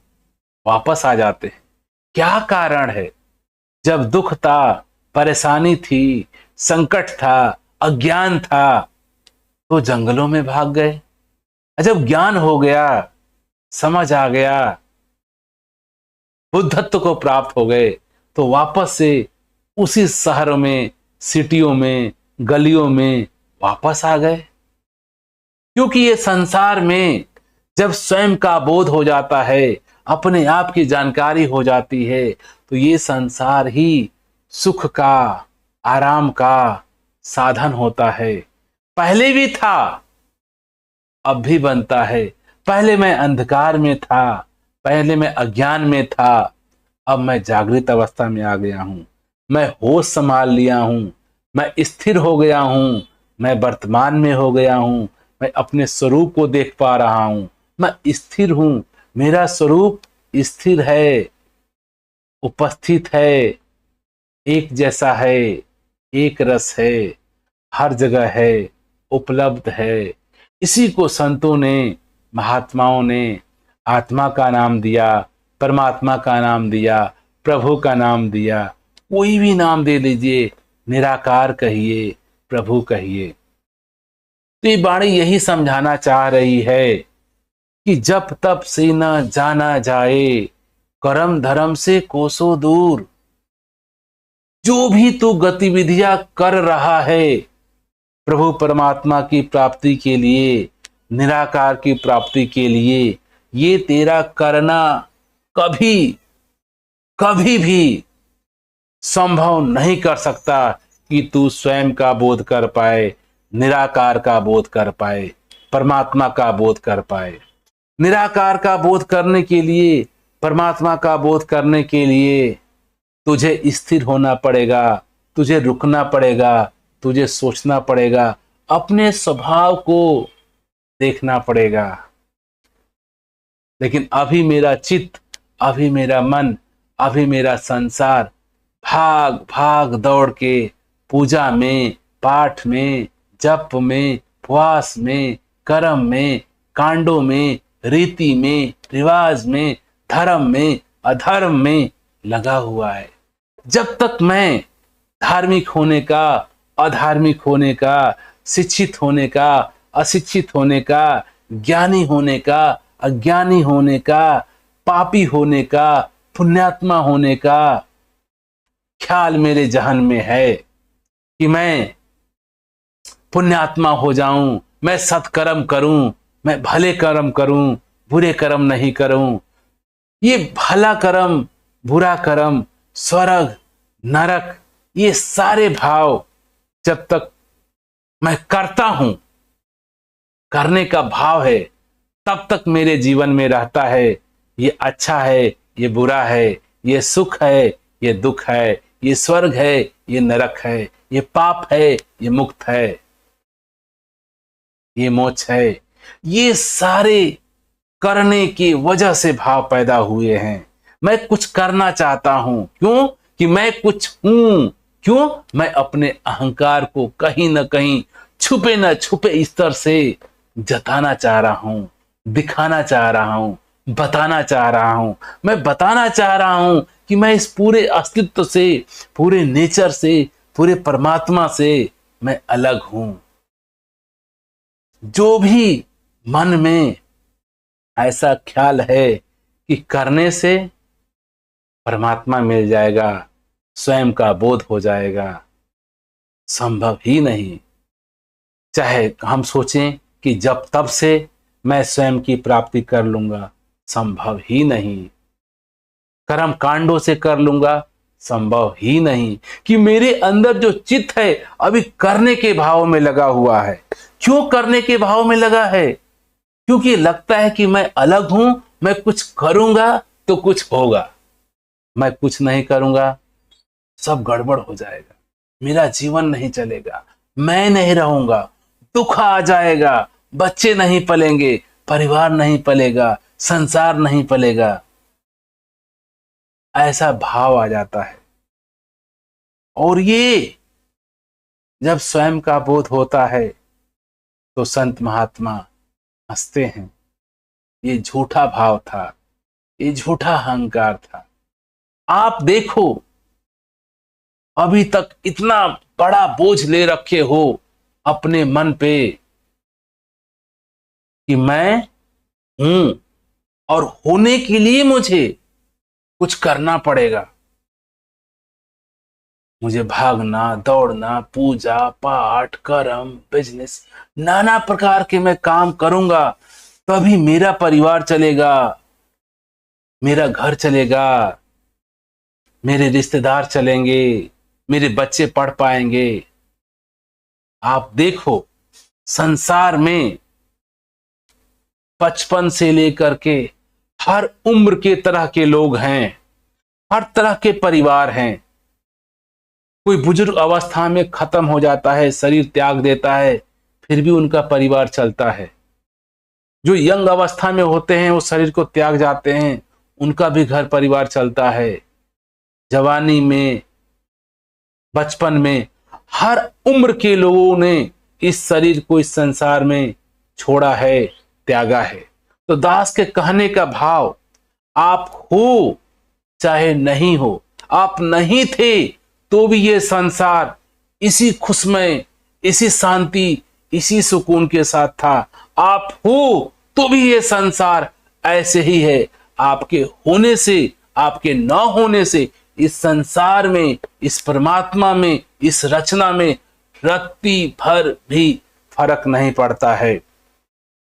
वापस आ जाते हैं। क्या कारण है? जब दुख था, परेशानी थी, संकट था, अज्ञान था, तो जंगलों में भाग गए। जब ज्ञान हो गया, समझ आ गया, बुद्धत्व को प्राप्त हो गए, तो वापस से उसी शहरों में, सिटियों में, गलियों में वापस आ गए। क्योंकि ये संसार में जब स्वयं का बोध हो जाता है, अपने आप की जानकारी हो जाती है, तो ये संसार ही सुख का, आराम का साधन होता है। पहले भी था, अब भी बनता है। पहले मैं अंधकार में था, पहले मैं अज्ञान में था, अब मैं जागृत अवस्था में आ गया हूं। मैं होश संभाल लिया हूं, मैं स्थिर हो गया हूं, मैं वर्तमान में हो गया हूं, मैं अपने स्वरूप को देख पा रहा हूं, मैं स्थिर हूं। मेरा स्वरूप स्थिर है, उपस्थित है, एक जैसा है, एक रस है, हर जगह है, उपलब्ध है। इसी को संतों ने, महात्माओं ने आत्मा का नाम दिया, परमात्मा का नाम दिया, प्रभु का नाम दिया। कोई भी नाम दे लीजिए, निराकार कहिए, प्रभु कहिए। तो ये वाणी यही समझाना चाह रही है कि जब तब से न जाना जाए, कर्म धर्म से कोसों दूर। जो भी तू गतिविधियां कर रहा है प्रभु परमात्मा की प्राप्ति के लिए, निराकार की प्राप्ति के लिए, ये तेरा करना कभी कभी भी संभव नहीं कर सकता कि तू स्वयं का बोध कर पाए, निराकार का बोध कर पाए, परमात्मा का बोध कर पाए। निराकार का बोध करने के लिए, परमात्मा का बोध करने के लिए तुझे स्थिर होना पड़ेगा, तुझे रुकना पड़ेगा, तुझे सोचना पड़ेगा, अपने स्वभाव को देखना पड़ेगा। लेकिन अभी मेरा चित्त, अभी मेरा मन, अभी मेरा संसार भाग भाग दौड़ के पूजा में, पाठ में, जप में, उपवास में, कर्म में, कांडों में, रीति में, रिवाज में, धर्म में, अधर्म में लगा हुआ है। जब तक मैं धार्मिक होने का, अधार्मिक होने का, शिक्षित होने का, अशिक्षित होने का, ज्ञानी होने का, अज्ञानी होने का, पापी होने का, पुण्यात्मा होने का ख्याल मेरे जहन में है कि मैं पुण्यात्मा हो जाऊं, मैं सत्कर्म करूं, मैं भले कर्म करूं, बुरे कर्म नहीं करूं। ये भला कर्म, बुरा कर्म, स्वर्ग, नरक, ये सारे भाव जब तक मैं करता हूं, करने का भाव है, तब तक मेरे जीवन में रहता है। ये अच्छा है, ये बुरा है, ये सुख है, ये दुख है, ये स्वर्ग है, ये नरक है, ये पाप है, ये मुक्त है, ये मोक्ष है। ये सारे करने की वजह से भाव पैदा हुए हैं। मैं कुछ करना चाहता हूं, क्यों? कि मैं कुछ हूं। क्यों? मैं अपने अहंकार को कहीं ना कहीं छुपे न छुपे स्तर से जताना चाह रहा हूं, दिखाना चाह रहा हूं, बताना चाह रहा हूं। मैं बताना चाह रहा हूं कि मैं इस पूरे अस्तित्व से, पूरे नेचर से, पूरे परमात्मा से मैं अलग हूं। जो भी मन में ऐसा ख्याल है कि करने से परमात्मा मिल जाएगा, स्वयं का बोध हो जाएगा, संभव ही नहीं। चाहे हम सोचें कि जब तब से मैं स्वयं की प्राप्ति कर लूंगा, संभव ही नहीं। कर्म कांडों से कर लूंगा, संभव ही नहीं। कि मेरे अंदर जो चित्त है अभी करने के भाव में लगा हुआ है। क्यों करने के भाव में लगा है? क्योंकि लगता है कि मैं अलग हूं, मैं कुछ करूंगा तो कुछ होगा, मैं कुछ नहीं करूंगा सब गड़बड़ हो जाएगा, मेरा जीवन नहीं चलेगा, मैं नहीं रहूंगा, दुख आ जाएगा, बच्चे नहीं पलेंगे, परिवार नहीं पलेगा, संसार नहीं पलेगा। ऐसा भाव आ जाता है। और ये जब स्वयं का बोध होता है तो संत महात्मा हंसते हैं, ये झूठा भाव था, ये झूठा अहंकार था। आप देखो अभी तक इतना बड़ा बोझ ले रखे हो अपने मन पे कि मैं हूं और होने के लिए मुझे कुछ करना पड़ेगा। मुझे भागना, दौड़ना, पूजा पाठ, कर्म, बिजनेस, नाना प्रकार के मैं काम करूंगा, तभी मेरा परिवार चलेगा, मेरा घर चलेगा, मेरे रिश्तेदार चलेंगे, मेरे बच्चे पढ़ पाएंगे। आप देखो संसार में 55 से लेकर के हर उम्र के तरह के लोग हैं, हर तरह के परिवार हैं। कोई बुजुर्ग अवस्था में खत्म हो जाता है, शरीर त्याग देता है, फिर भी उनका परिवार चलता है। जो यंग अवस्था में होते हैं वो शरीर को त्याग जाते हैं, उनका भी घर परिवार चलता है। जवानी में, बचपन में, हर उम्र के लोगों ने इस शरीर को इस संसार में छोड़ा है, त्यागा है। तो दास के कहने का भाव, आप हो चाहे नहीं हो, आप नहीं थे तो भी ये संसार इसी खुशमय, इसी शांति, इसी सुकून के साथ था। आप हो तो भी ये संसार ऐसे ही है। आपके होने से, आपके न होने से इस संसार में, इस परमात्मा में, इस रचना में रत्ती भर भी फर्क नहीं पड़ता है।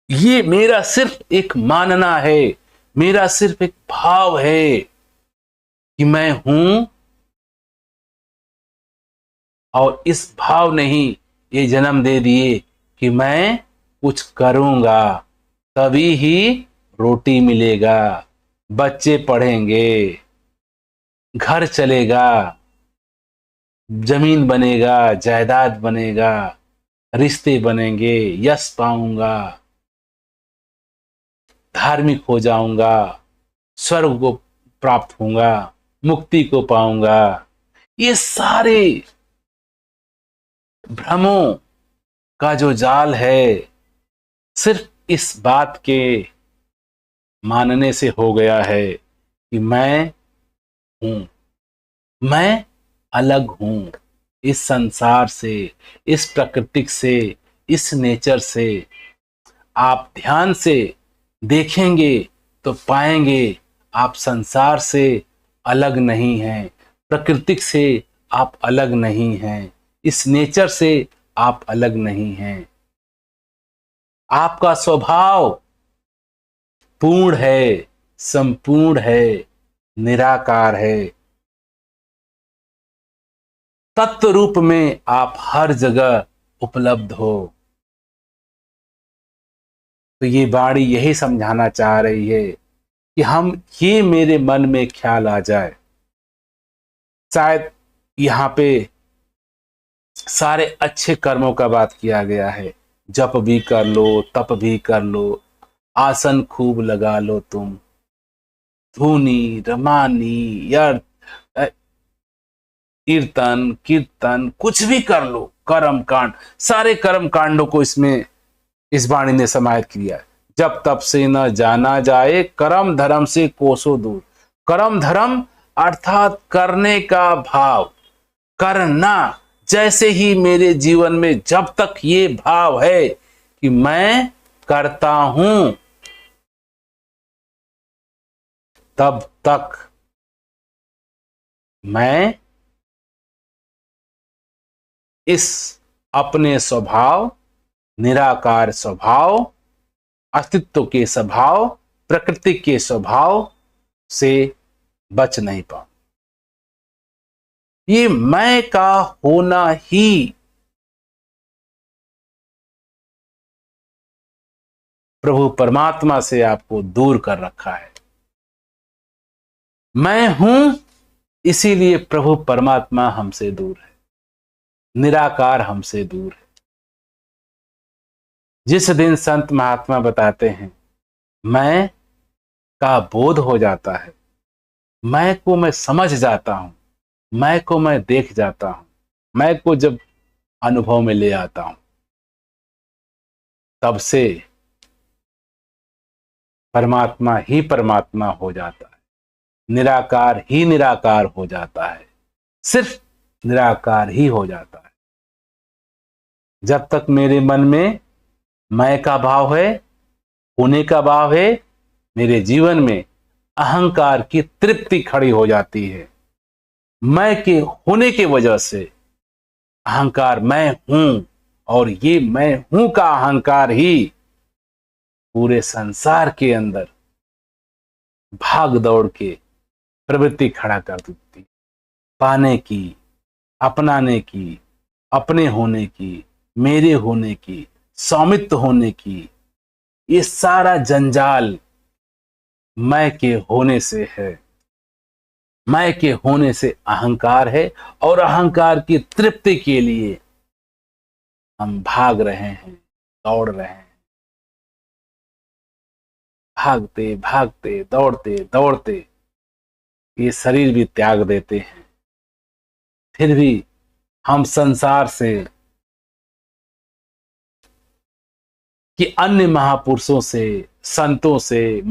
ये मेरा सिर्फ एक मानना है, मेरा सिर्फ एक भाव है कि मैं हूं, और इस भाव ने ही ये जन्म दे दिए कि मैं कुछ करूंगा तभी ही रोटी मिलेगा, बच्चे पढ़ेंगे, घर चलेगा, जमीन बनेगा, जायदाद बनेगा, रिश्ते बनेंगे, यश पाऊंगा, धार्मिक हो जाऊंगा, स्वर्ग को प्राप्त होऊंगा, मुक्ति को पाऊंगा। ये सारे भ्रमों का जो जाल है, सिर्फ इस बात के मानने से हो गया है कि मैं हूं, मैं अलग हूं इस संसार से, इस प्रकृति से, इस नेचर से। आप ध्यान से देखेंगे तो पाएंगे आप संसार से अलग नहीं हैं, प्रकृति से आप अलग नहीं हैं, इस नेचर से आप अलग नहीं हैं। आपका स्वभाव पूर्ण है, संपूर्ण है, निराकार है। तत्व रूप में आप हर जगह उपलब्ध हो। तो ये वाणी यही समझाना चाह रही है कि हम, ये मेरे मन में ख्याल आ जाए। शायद यहां पे सारे अच्छे कर्मों का बात किया गया है। जप भी कर लो, तप भी कर लो, आसन खूब लगा लो तुम, धूनी रमानी या कीर्तन कीर्तन कुछ भी कर लो, कर्म कांड, सारे कर्म कांडों को इसमें इस वाणी ने समाहित किया है। जब तप से न जाना जाए, कर्म धर्म से कोसों दूर। कर्म धर्म अर्थात करने का भाव, करना। जैसे ही मेरे जीवन में जब तक ये भाव है कि मैं करता हूं, तब तक मैं इस अपने स्वभाव, निराकार स्वभाव, अस्तित्व के स्वभाव, प्रकृति के स्वभाव से बच नहीं पाऊं। ये मैं का होना ही प्रभु परमात्मा से आपको दूर कर रखा है। मैं हूं, इसीलिए प्रभु परमात्मा हमसे दूर है, निराकार हमसे दूर है। जिस दिन संत महात्मा बताते हैं मैं का बोध हो जाता है, मैं को मैं समझ जाता हूं, मैं को मैं देख जाता हूं, मैं को जब अनुभव में ले आता हूं, तब से परमात्मा ही परमात्मा हो जाता है, निराकार ही निराकार हो जाता है, सिर्फ निराकार ही हो जाता है। जब तक मेरे मन में मैं का भाव है, होने का भाव है, मेरे जीवन में अहंकार की तृप्ति खड़ी हो जाती है। मैं के होने की वजह से अहंकार मैं हूं, और ये मैं हूं का अहंकार ही पूरे संसार के अंदर भाग दौड़ के प्रवृत्ति खड़ा कर देती, पाने की, अपनाने की, अपने होने की, मेरे होने की, स्वामित्व होने की। ये सारा जंजाल मैं के होने से है। मैं के होने से अहंकार है, और अहंकार की तृप्ति के लिए हम भाग रहे हैं, दौड़ रहे हैं, भागते भागते दौड़ते दौड़ते ये शरीर भी त्याग देते हैं। फिर भी हम संसार से, कि अन्य महापुरुषों से, संतों से,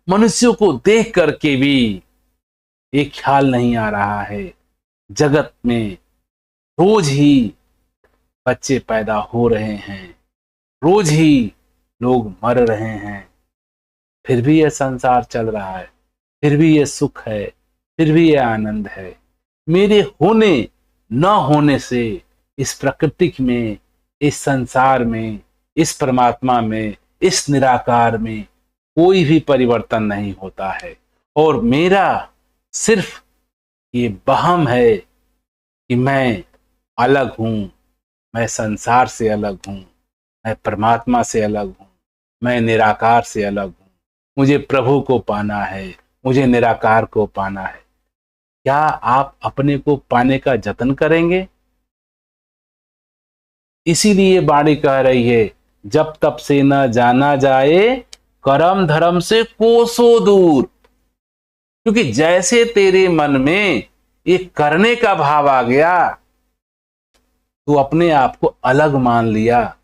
मनुष्यों को देख करके भी ये ख्याल नहीं आ रहा है, जगत में रोज ही बच्चे पैदा हो रहे हैं, रोज ही लोग मर रहे हैं, फिर भी यह संसार चल रहा है, फिर भी यह सुख है, फिर भी यह आनंद है। मेरे होने न होने से इस प्रकृति में, इस संसार में, इस परमात्मा में, इस निराकार में कोई भी परिवर्तन नहीं होता है। और मेरा सिर्फ ये वहम है कि मैं अलग हूं, मैं संसार से अलग हूं, मैं परमात्मा से अलग हूं, मैं निराकार से अलग हूं, मुझे प्रभु को पाना है, मुझे निराकार को पाना है। क्या आप अपने को पाने का जतन करेंगे? इसीलिए वाणी कह रही है, जब तब से न जाना जाए, कर्म धर्म से कोसों दूर। क्योंकि जैसे तेरे मन में एक करने का भाव आ गया, तू अपने आप को अलग मान लिया।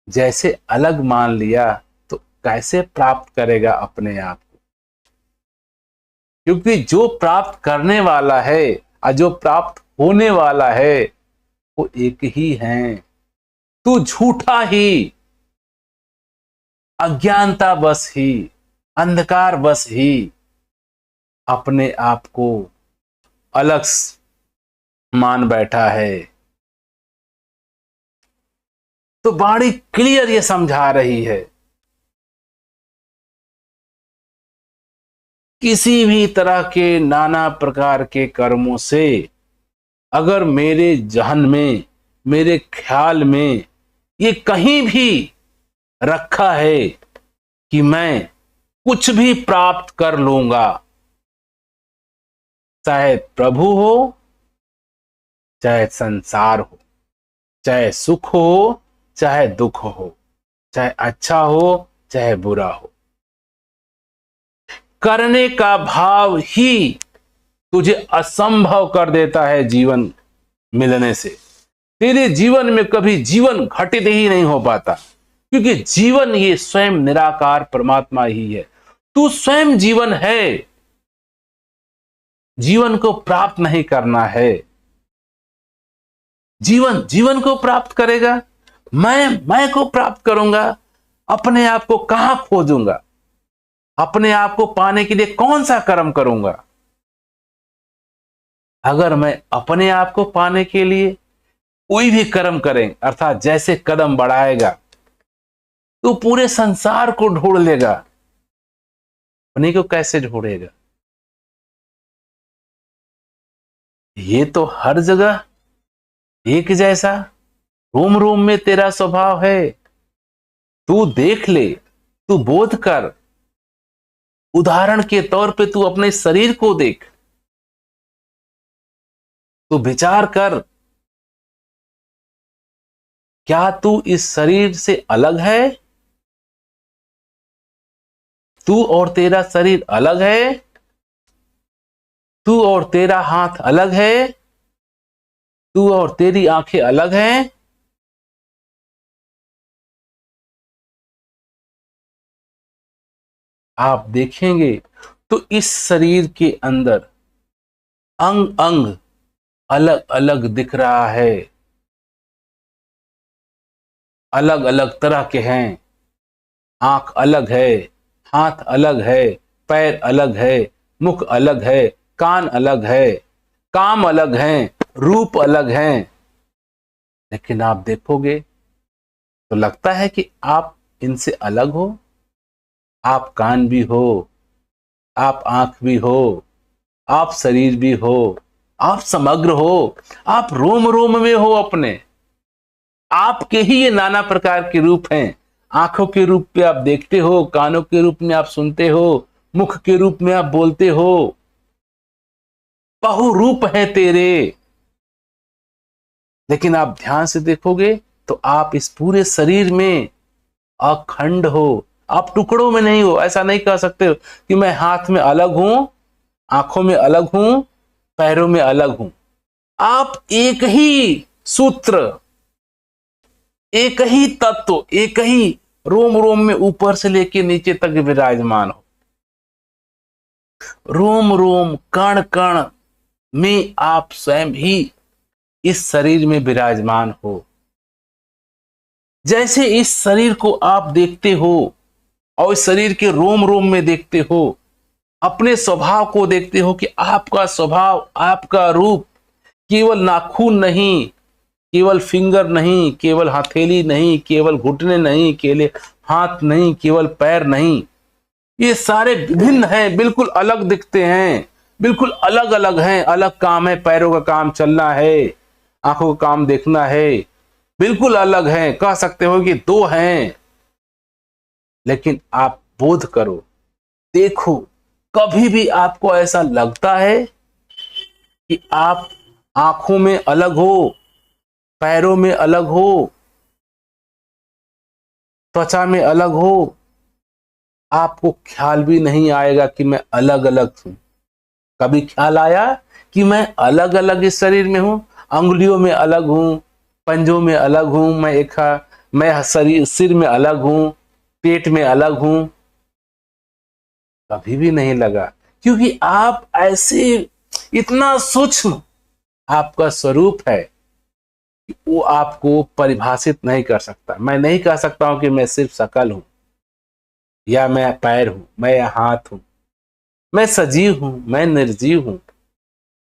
जैसे अलग मान लिया तो कैसे प्राप्त करेगा अपने आप को? क्योंकि जो प्राप्त करने वाला है और जो प्राप्त होने वाला है वो एक ही है। तू झूठा ही, अज्ञानता बस ही, अंधकार बस ही अपने आप को अलग मान बैठा है। तो वाणी क्लियर ये समझा रही है, किसी भी तरह के नाना प्रकार के कर्मों से अगर मेरे जहन में, मेरे ख्याल में ये कहीं भी रखा है कि मैं कुछ भी प्राप्त कर लूंगा, चाहे प्रभु हो, चाहे संसार हो, चाहे सुख हो, चाहे दुख हो, चाहे अच्छा हो, चाहे बुरा हो, करने का भाव ही तुझे असंभव कर देता है जीवन मिलने से। तेरे जीवन में कभी जीवन घटित ही नहीं हो पाता, क्योंकि जीवन ये स्वयं निराकार परमात्मा ही है। तू स्वयं जीवन है, जीवन को प्राप्त नहीं करना है। जीवन को प्राप्त करेगा, मैं को प्राप्त करूंगा, अपने आप को कहां खोजूंगा? अपने आप को पाने के लिए कौन सा कर्म करूंगा? अगर मैं अपने आप को पाने के लिए कोई भी कर्म करें, अर्थात जैसे कदम बढ़ाएगा, तो पूरे संसार को ढूंढ लेगा, अपने को कैसे ढूंढेगा? ये तो हर जगह एक जैसा, रोम रोम में तेरा स्वभाव है। तू देख ले, तू बोध कर। उदाहरण के तौर पे तू अपने शरीर को देख, तू विचार कर, क्या तू इस शरीर से अलग है? तू और तेरा शरीर अलग है? तू और तेरा हाथ अलग है? तू और तेरी आंखें अलग हैं? आप देखेंगे तो इस शरीर के अंदर अंग अंग अलग अलग दिख रहा है, अलग अलग तरह के हैं। आंख अलग है, हाथ अलग है, पैर अलग है, मुख अलग है, कान अलग है, काम अलग हैं, रूप अलग हैं। लेकिन आप देखोगे तो लगता है कि आप इनसे अलग हो। आप कान भी हो, आप आंख भी हो, आप शरीर भी हो, आप समग्र हो, आप रोम रोम में हो अपने। आपके ही ये नाना प्रकार के रूप हैं। आंखों के रूप में आप देखते हो, कानों के रूप में आप सुनते हो, मुख के रूप में आप बोलते हो। बहुरूप है तेरे। लेकिन आप ध्यान से देखोगे तो आप इस पूरे शरीर में अखंड हो। आप टुकड़ों में नहीं हो। ऐसा नहीं कह सकते हो कि मैं हाथ में अलग हूं, आंखों में अलग हूं, पैरों में अलग हूं। आप एक ही सूत्र, एक ही तत्व, एक ही रोम रोम में ऊपर से लेके नीचे तक विराजमान हो। रोम रोम कण कण में आप स्वयं ही इस शरीर में विराजमान हो। जैसे इस शरीर को आप देखते हो और इस शरीर के रोम रोम में देखते हो, अपने स्वभाव को देखते हो कि आपका स्वभाव, आपका रूप केवल नाखून नहीं, केवल फिंगर नहीं, केवल हथेली नहीं, केवल घुटने नहीं, केवल हाथ नहीं, केवल पैर नहीं, ये सारे विभिन्न हैं, बिल्कुल अलग दिखते हैं, बिल्कुल अलग अलग हैं। अलग काम है, पैरों का काम चलना है, आंखों का काम देखना है, बिल्कुल अलग हैं। कह सकते हो कि दो हैं। लेकिन आप बोध करो, देखो, कभी भी आपको ऐसा लगता है कि आप आंखों में अलग हो, पैरों में अलग हो, त्वचा में अलग हो? आपको ख्याल भी नहीं आएगा कि मैं अलग अलग हूं। कभी ख्याल आया कि मैं अलग अलग इस शरीर में हूं? अंगुलियों में अलग हूं, पंजों में अलग हूं, मैं शरीर सिर में अलग हूं, पेट में अलग हूं? कभी भी नहीं लगा, क्योंकि आप ऐसे इतना सूक्ष्म आपका स्वरूप है कि वो आपको परिभाषित नहीं कर सकता। मैं नहीं कह सकता हूं कि मैं सिर्फ शकल हूं, या मैं पैर हूं, मैं हाथ हूं, मैं सजीव हूं, मैं निर्जीव हूं।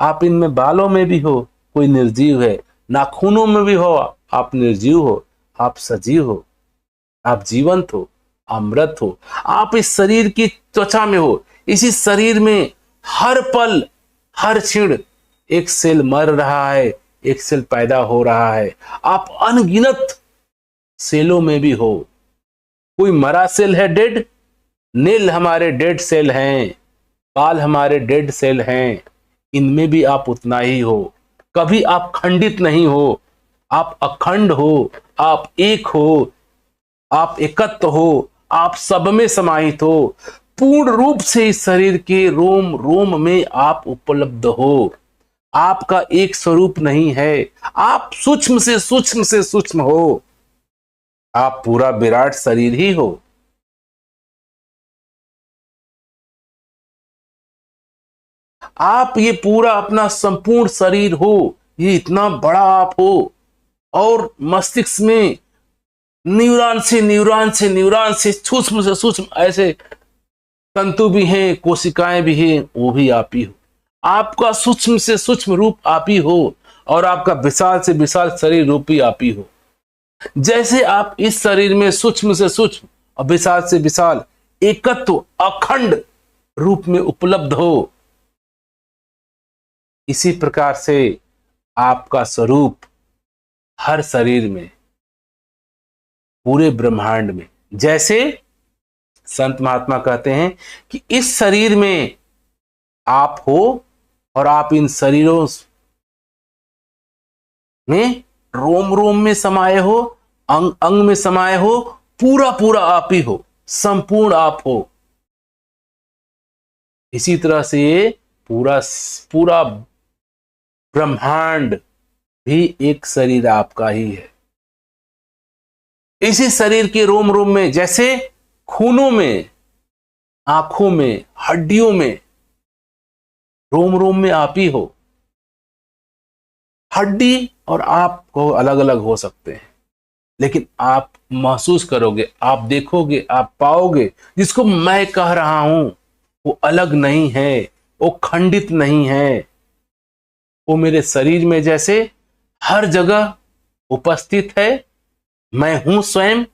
आप इनमें बालों में भी हो, कोई निर्जीव है, नाखूनों में भी हो, आप निर्जीव हो, आप सजीव हो, आप जीवंत हो, अमृत हो। आप इस शरीर की त्वचा में हो, इसी शरीर में हर पल, हर क्षण एक सेल मर रहा है, एक सेल पैदा हो रहा है। आप अनगिनत सेलों में भी हो। कोई मरा सेल है, डेड, नील हमारे डेड सेल हैं, बाल हमारे डेड सेल हैं। इनमें भी आप उतना ही हो। कभी आप खंडित नहीं हो, आप अखंड हो, आप एक हो, आप एकत्व हो, आप सब में समाहित हो। पूर्ण रूप से इस शरीर के रोम रोम में आप उपलब्ध हो। आपका एक स्वरूप नहीं है, आप सूक्ष्म से सूक्ष्म हो। आप पूरा विराट शरीर ही हो। आप ये पूरा अपना संपूर्ण शरीर हो, ये इतना बड़ा आप हो। और मस्तिष्क में न्यूरॉन से न्यूरॉन से न्यूरॉन से सूक्ष्म ऐसे तंतु भी हैं, कोशिकाएं भी हैं, वो भी आप ही हो। आपका सूक्ष्म से सूक्ष्म रूप आप ही हो, और आपका विशाल से विशाल शरीर रूप भी आप ही हो। जैसे आप इस शरीर में सूक्ष्म से सूक्ष्म और विशाल से विशाल एकत्व अखंड रूप में उपलब्ध हो, इसी प्रकार से आपका स्वरूप हर शरीर में, पूरे ब्रह्मांड में, जैसे संत महात्मा कहते हैं कि इस शरीर में आप हो, और आप इन शरीरों में रोम रोम में समाये हो, अंग अंग में समाये हो, पूरा पूरा आप ही हो, संपूर्ण आप हो। इसी तरह से ये पूरा पूरा ब्रह्मांड भी एक शरीर आपका ही है। इसी शरीर के रोम रोम में, जैसे खूनों में आंखों में, हड्डियों में, रोम रोम में आप ही हो। हड्डी और आप को अलग अलग हो सकते हैं, लेकिन आप महसूस करोगे, आप देखोगे, आप पाओगे जिसको मैं कह रहा हूं वो अलग नहीं है, वो खंडित नहीं है, वो मेरे शरीर में जैसे हर जगह उपस्थित है, मैं हूं स्वयं।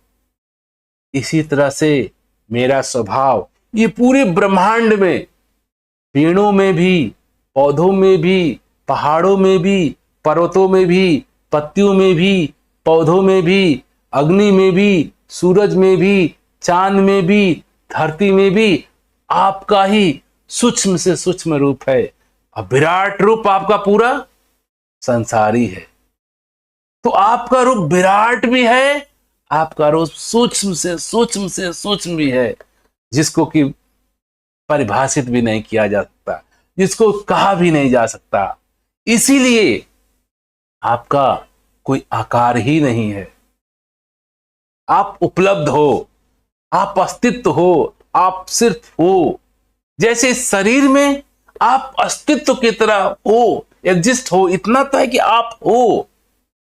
इसी तरह से मेरा स्वभाव ये पूरे ब्रह्मांड में, पेड़ों में भी, पौधों में भी, पहाड़ों में भी, पर्वतों में भी, पत्तियों में भी, पौधों में भी, अग्नि में भी, सूरज में भी, चांद में भी, धरती में भी आपका ही सूक्ष्म से सूक्ष्म रूप है। अब विराट रूप आपका पूरा संसारी है। तो आपका रूप विराट भी है, आपका रूप सूक्ष्म से सूक्ष्म से सूक्ष्म भी है, जिसको कि परिभाषित भी नहीं किया जा सकता, जिसको कहा भी नहीं जा सकता। इसीलिए आपका कोई आकार ही नहीं है। आप उपलब्ध हो, आप अस्तित्व हो, आप सिर्फ हो। जैसे शरीर में आप अस्तित्व की तरह हो, एग्जिस्ट हो, इतना तो है कि आप हो,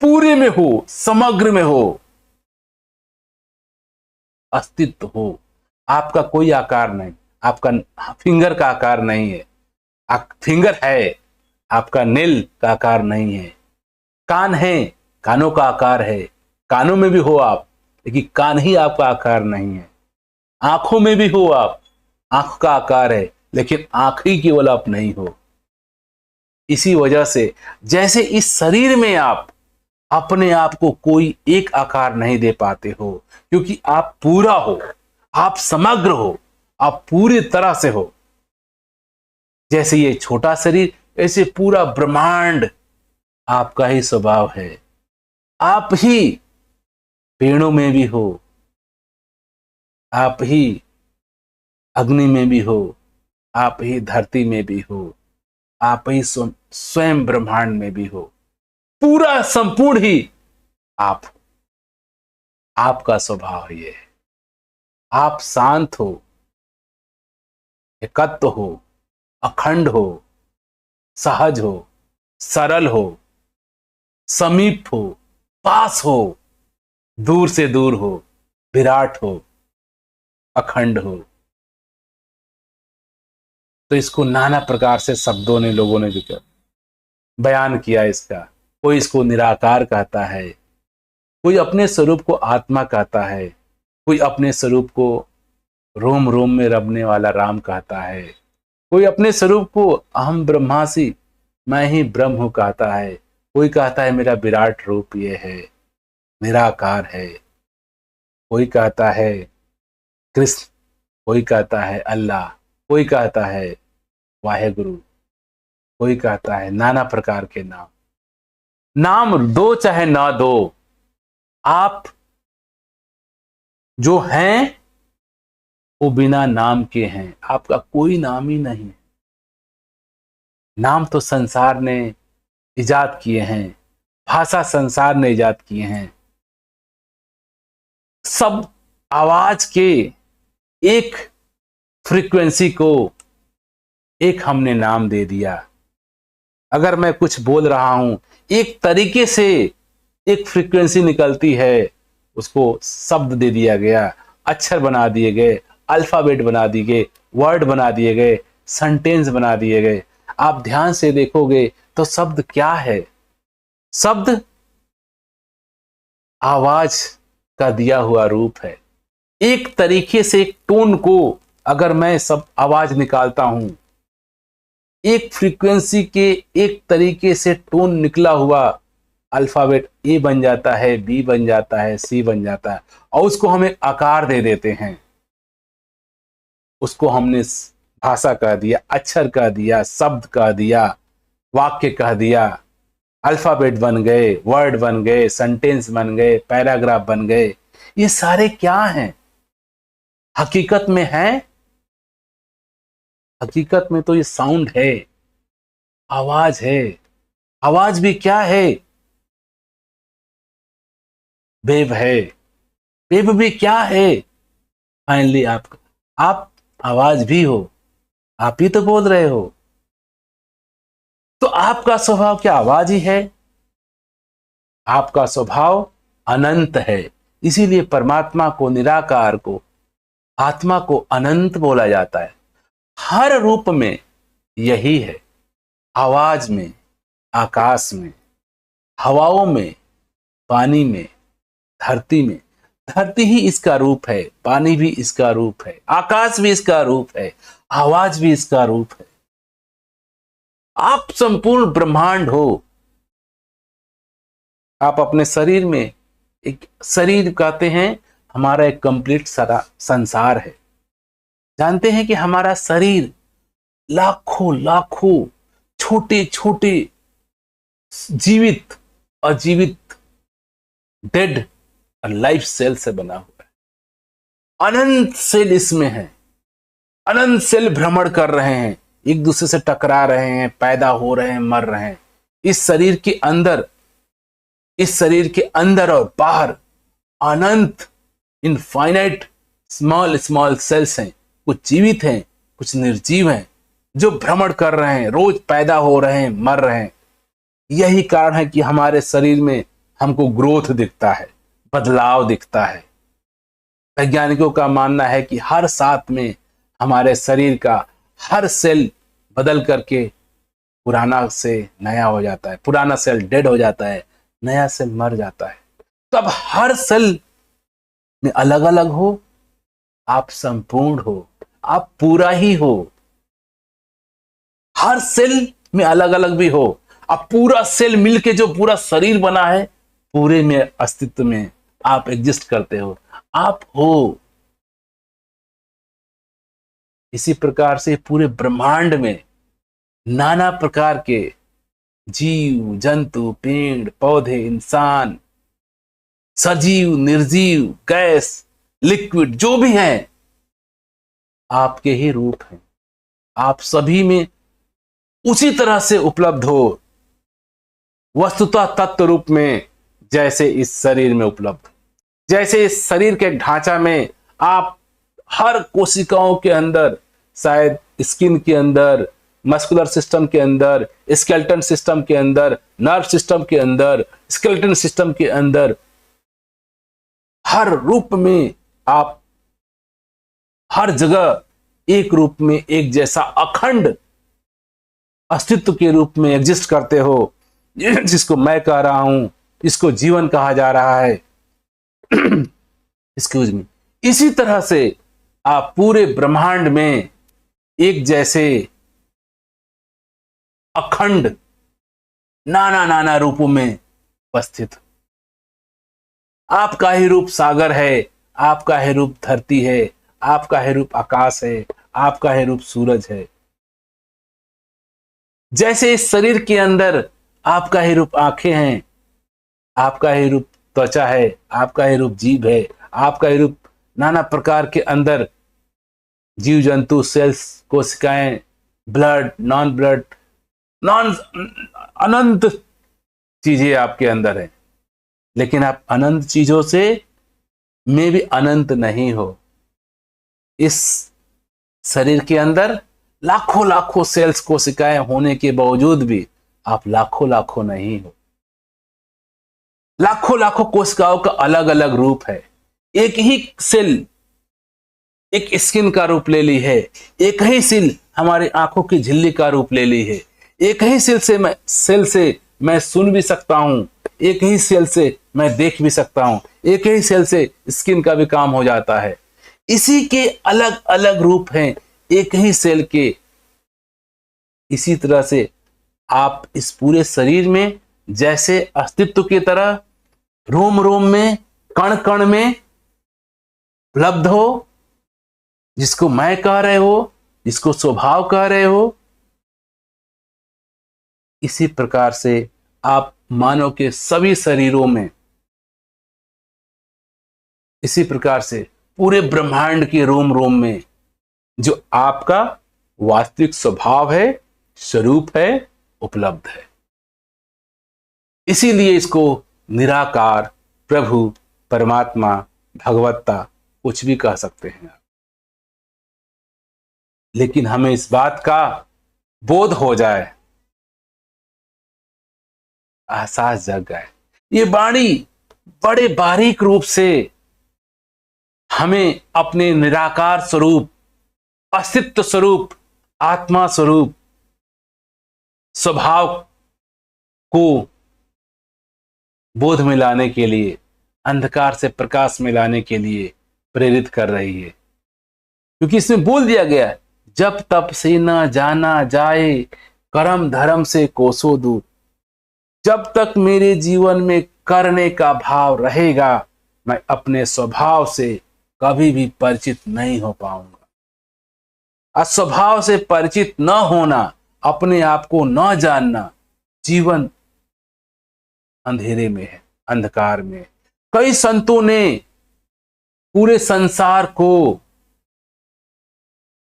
पूरे में हो, समग्र में हो, अस्तित्व हो। आपका कोई आकार नहीं, आपका फिंगर का आकार नहीं है। फिंगर है, आपका नेल का आकार नहीं है। कान है, कानों का आकार है, कानों में भी हो आप, लेकिन कान ही आपका आकार नहीं है। आंखों में भी हो आप, आंख का आकार है, लेकिन आंख ही केवल आप नहीं हो। इसी वजह से जैसे इस शरीर में आप अपने आप को कोई एक आकार नहीं दे पाते हो, क्योंकि आप पूरा हो, आप समग्र हो, आप पूरी तरह से हो। जैसे ये छोटा शरीर, ऐसे पूरा ब्रह्मांड आपका ही स्वभाव है। आप ही पेड़ों में भी हो, आप ही अग्नि में भी हो, आप ही धरती में भी हो, आप ही स्वयं ब्रह्मांड में भी हो। पूरा संपूर्ण ही आप हो। आपका स्वभाव ये है। आप शांत हो, एकत्व हो, अखंड हो, सहज हो, सरल हो, समीप हो, पास हो, दूर से दूर हो, विराट हो, अखंड हो। तो इसको नाना प्रकार से शब्दों ने, लोगों ने भी बयान किया इसका। कोई इसको निराकार कहता है, कोई अपने स्वरूप को आत्मा कहता है, कोई अपने स्वरूप को रोम रोम में रमने वाला राम कहता है, कोई अपने स्वरूप को अहम ब्रह्मासि, मैं ही ब्रह्म हूं कहता है, कोई कहता है मेरा विराट रूप ये है, निराकार है, कोई कहता है कृष्ण, कोई कहता है अल्लाह, कोई कहता है वाहेगुरु, कोई कहता है नाना प्रकार के नाम। नाम दो चाहे ना दो, आप जो हैं वो बिना नाम के हैं। आपका कोई नाम ही नहीं। नाम तो संसार ने इजाद किए हैं, भाषा संसार ने इजाद किए हैं। सब आवाज के एक फ्रीक्वेंसी को एक हमने नाम दे दिया। अगर मैं कुछ बोल रहा हूं, एक तरीके से एक फ्रीक्वेंसी निकलती है, उसको शब्द दे दिया गया, अक्षर बना दिए गए, अल्फाबेट बना दिए गए, वर्ड बना दिए गए, सेंटेंस बना दिए गए। आप ध्यान से देखोगे तो शब्द क्या है? शब्द आवाज का दिया हुआ रूप है। एक तरीके से एक टोन को अगर मैं सब आवाज निकालता हूं, एक फ्रीक्वेंसी के एक तरीके से टोन निकला हुआ अल्फाबेट ए बन जाता है, बी बन जाता है, सी बन जाता है, और उसको हम एक आकार दे देते हैं। उसको हमने भाषा कह दिया, अक्षर कह दिया, शब्द कह दिया, वाक्य कह दिया, अल्फाबेट बन गए, वर्ड बन गए, सेंटेंस बन गए, पैराग्राफ बन गए। ये सारे क्या हैं? हकीकत में है? हकीकत में तो ये साउंड है, आवाज है। आवाज भी क्या है? वेव है। वेव भी क्या है? फाइनली आप आवाज भी हो, आप ही तो बोल रहे हो। तो आपका स्वभाव क्या आवाज ही है? आपका स्वभाव अनंत है। इसीलिए परमात्मा को, निराकार को, आत्मा को अनंत बोला जाता है। हर रूप में यही है। आवाज में, आकाश में, हवाओं में, पानी में, धरती में। धरती ही इसका रूप है, पानी भी इसका रूप है, आकाश भी इसका रूप है, आवाज भी इसका रूप है। आप संपूर्ण ब्रह्मांड हो। आप अपने शरीर में, एक शरीर कहते हैं, हमारा एक कंप्लीट सारा संसार है। जानते हैं कि हमारा शरीर लाखों लाखों छोटे छोटे जीवित, अजीवित, डेड और लाइफ सेल से बना हुआ है। अनंत सेल इसमें है। अनंत सेल भ्रमण कर रहे हैं, एक दूसरे से टकरा रहे हैं, पैदा हो रहे हैं, मर रहे हैं। इस शरीर के अंदर, इस शरीर के अंदर और बाहर अनंत, इनफाइनाइट स्मॉल स्मॉल सेल्स हैं। कुछ जीवित हैं, कुछ निर्जीव हैं, जो भ्रमण कर रहे हैं, रोज पैदा हो रहे हैं, मर रहे हैं। यही कारण है कि हमारे शरीर में हमको ग्रोथ दिखता है, बदलाव दिखता है। वैज्ञानिकों का मानना है कि हर 7 में हमारे शरीर का हर सेल बदल करके पुराना से नया हो जाता है, पुराना सेल डेड हो जाता है, नया सेल मर जाता है। तो अब हर सेल में अलग अलग हो, आप संपूर्ण हो, आप पूरा ही हो। हर सेल में अलग अलग भी हो, अब पूरा सेल मिलके जो पूरा शरीर बना है, पूरे में अस्तित्व में आप एग्जिस्ट करते हो, आप हो। इसी प्रकार से पूरे ब्रह्मांड में नाना प्रकार के जीव जंतु, पेड़ पौधे, इंसान, सजीव निर्जीव, गैस, लिक्विड, जो भी हैं, आपके ही रूप हैं। आप सभी में उसी तरह से उपलब्ध हो, वस्तुतः तत्व रूप में, जैसे इस शरीर में उपलब्ध। जैसे इस शरीर के ढांचा में आप हर कोशिकाओं के अंदर, शायद स्किन के अंदर, मस्कुलर सिस्टम के अंदर, स्केलेटन सिस्टम के अंदर, नर्व सिस्टम के अंदर, स्केलेटन सिस्टम के अंदर, हर रूप में आप हर जगह एक रूप में, एक जैसा अखंड अस्तित्व के रूप में एग्जिस्ट करते हो, जिसको मैं कह रहा हूं, इसको जीवन कहा जा रहा है। Excuse me. इसी तरह से आप पूरे ब्रह्मांड में एक जैसे अखंड नाना नाना रूपों में उपस्थित। आपका ही रूप सागर है, आपका ही रूप धरती है, आपका ही रूप आकाश है, आपका ही रूप सूरज है। जैसे इस शरीर के अंदर आपका ही रूप आंखें हैं, आपका ही रूप त्वचा है, आपका ही रूप जीभ है, आपका ही रूप नाना प्रकार के अंदर जीव जंतु, सेल्स, कोशिकाएं, ब्लड, नॉन ब्लड, नॉन अनंत चीजें आपके अंदर है। लेकिन आप अनंत चीजों से में भी अनंत नहीं हो। इस शरीर के अंदर लाखों लाखों सेल्स, कोशिकाएं होने के बावजूद भी आप लाखों लाखों नहीं हो। लाखों लाखों कोशिकाओं का अलग अलग रूप है। एक ही सेल एक स्किन का रूप ले ली है, एक ही सेल हमारी आंखों की झिल्ली का रूप ले ली है, एक ही सेल से मैं सुन भी सकता हूं, एक ही सेल से मैं देख भी सकता हूं, एक ही सेल से स्किन का भी काम हो जाता है। इसी के अलग अलग रूप हैं एक ही सेल के। इसी तरह से आप इस पूरे शरीर में जैसे अस्तित्व की तरह रोम रोम में, कण कण में उपलब्ध हो, जिसको मैं कह रहे हो, जिसको स्वभाव कह रहे हो। इसी प्रकार से आप मानव के सभी शरीरों में, इसी प्रकार से पूरे ब्रह्मांड के रोम रोम में जो आपका वास्तविक स्वभाव है, स्वरूप है, उपलब्ध है। इसीलिए इसको निराकार, प्रभु, परमात्मा, भगवत्ता कुछ भी कह सकते हैं। लेकिन हमें इस बात का बोध हो जाए, एहसास जग जाए। ये वाणी बड़े बारीक रूप से हमें अपने निराकार स्वरूप, अस्तित्व स्वरूप, आत्मा स्वरूप, स्वभाव को बोध में लाने के लिए, अंधकार से प्रकाश में लाने के लिए प्रेरित कर रही है। क्योंकि इसमें बोल दिया गया है, जब तप से न जाना जाए कर्म धर्म से कोसों दूर। जब तक मेरे जीवन में करने का भाव रहेगा, मैं अपने स्वभाव से कभी भी परिचित नहीं हो पाऊंगा। अस्वभाव से परिचित न होना, अपने आप को न जानना, जीवन अंधेरे में है, अंधकार में। कई संतों ने पूरे संसार को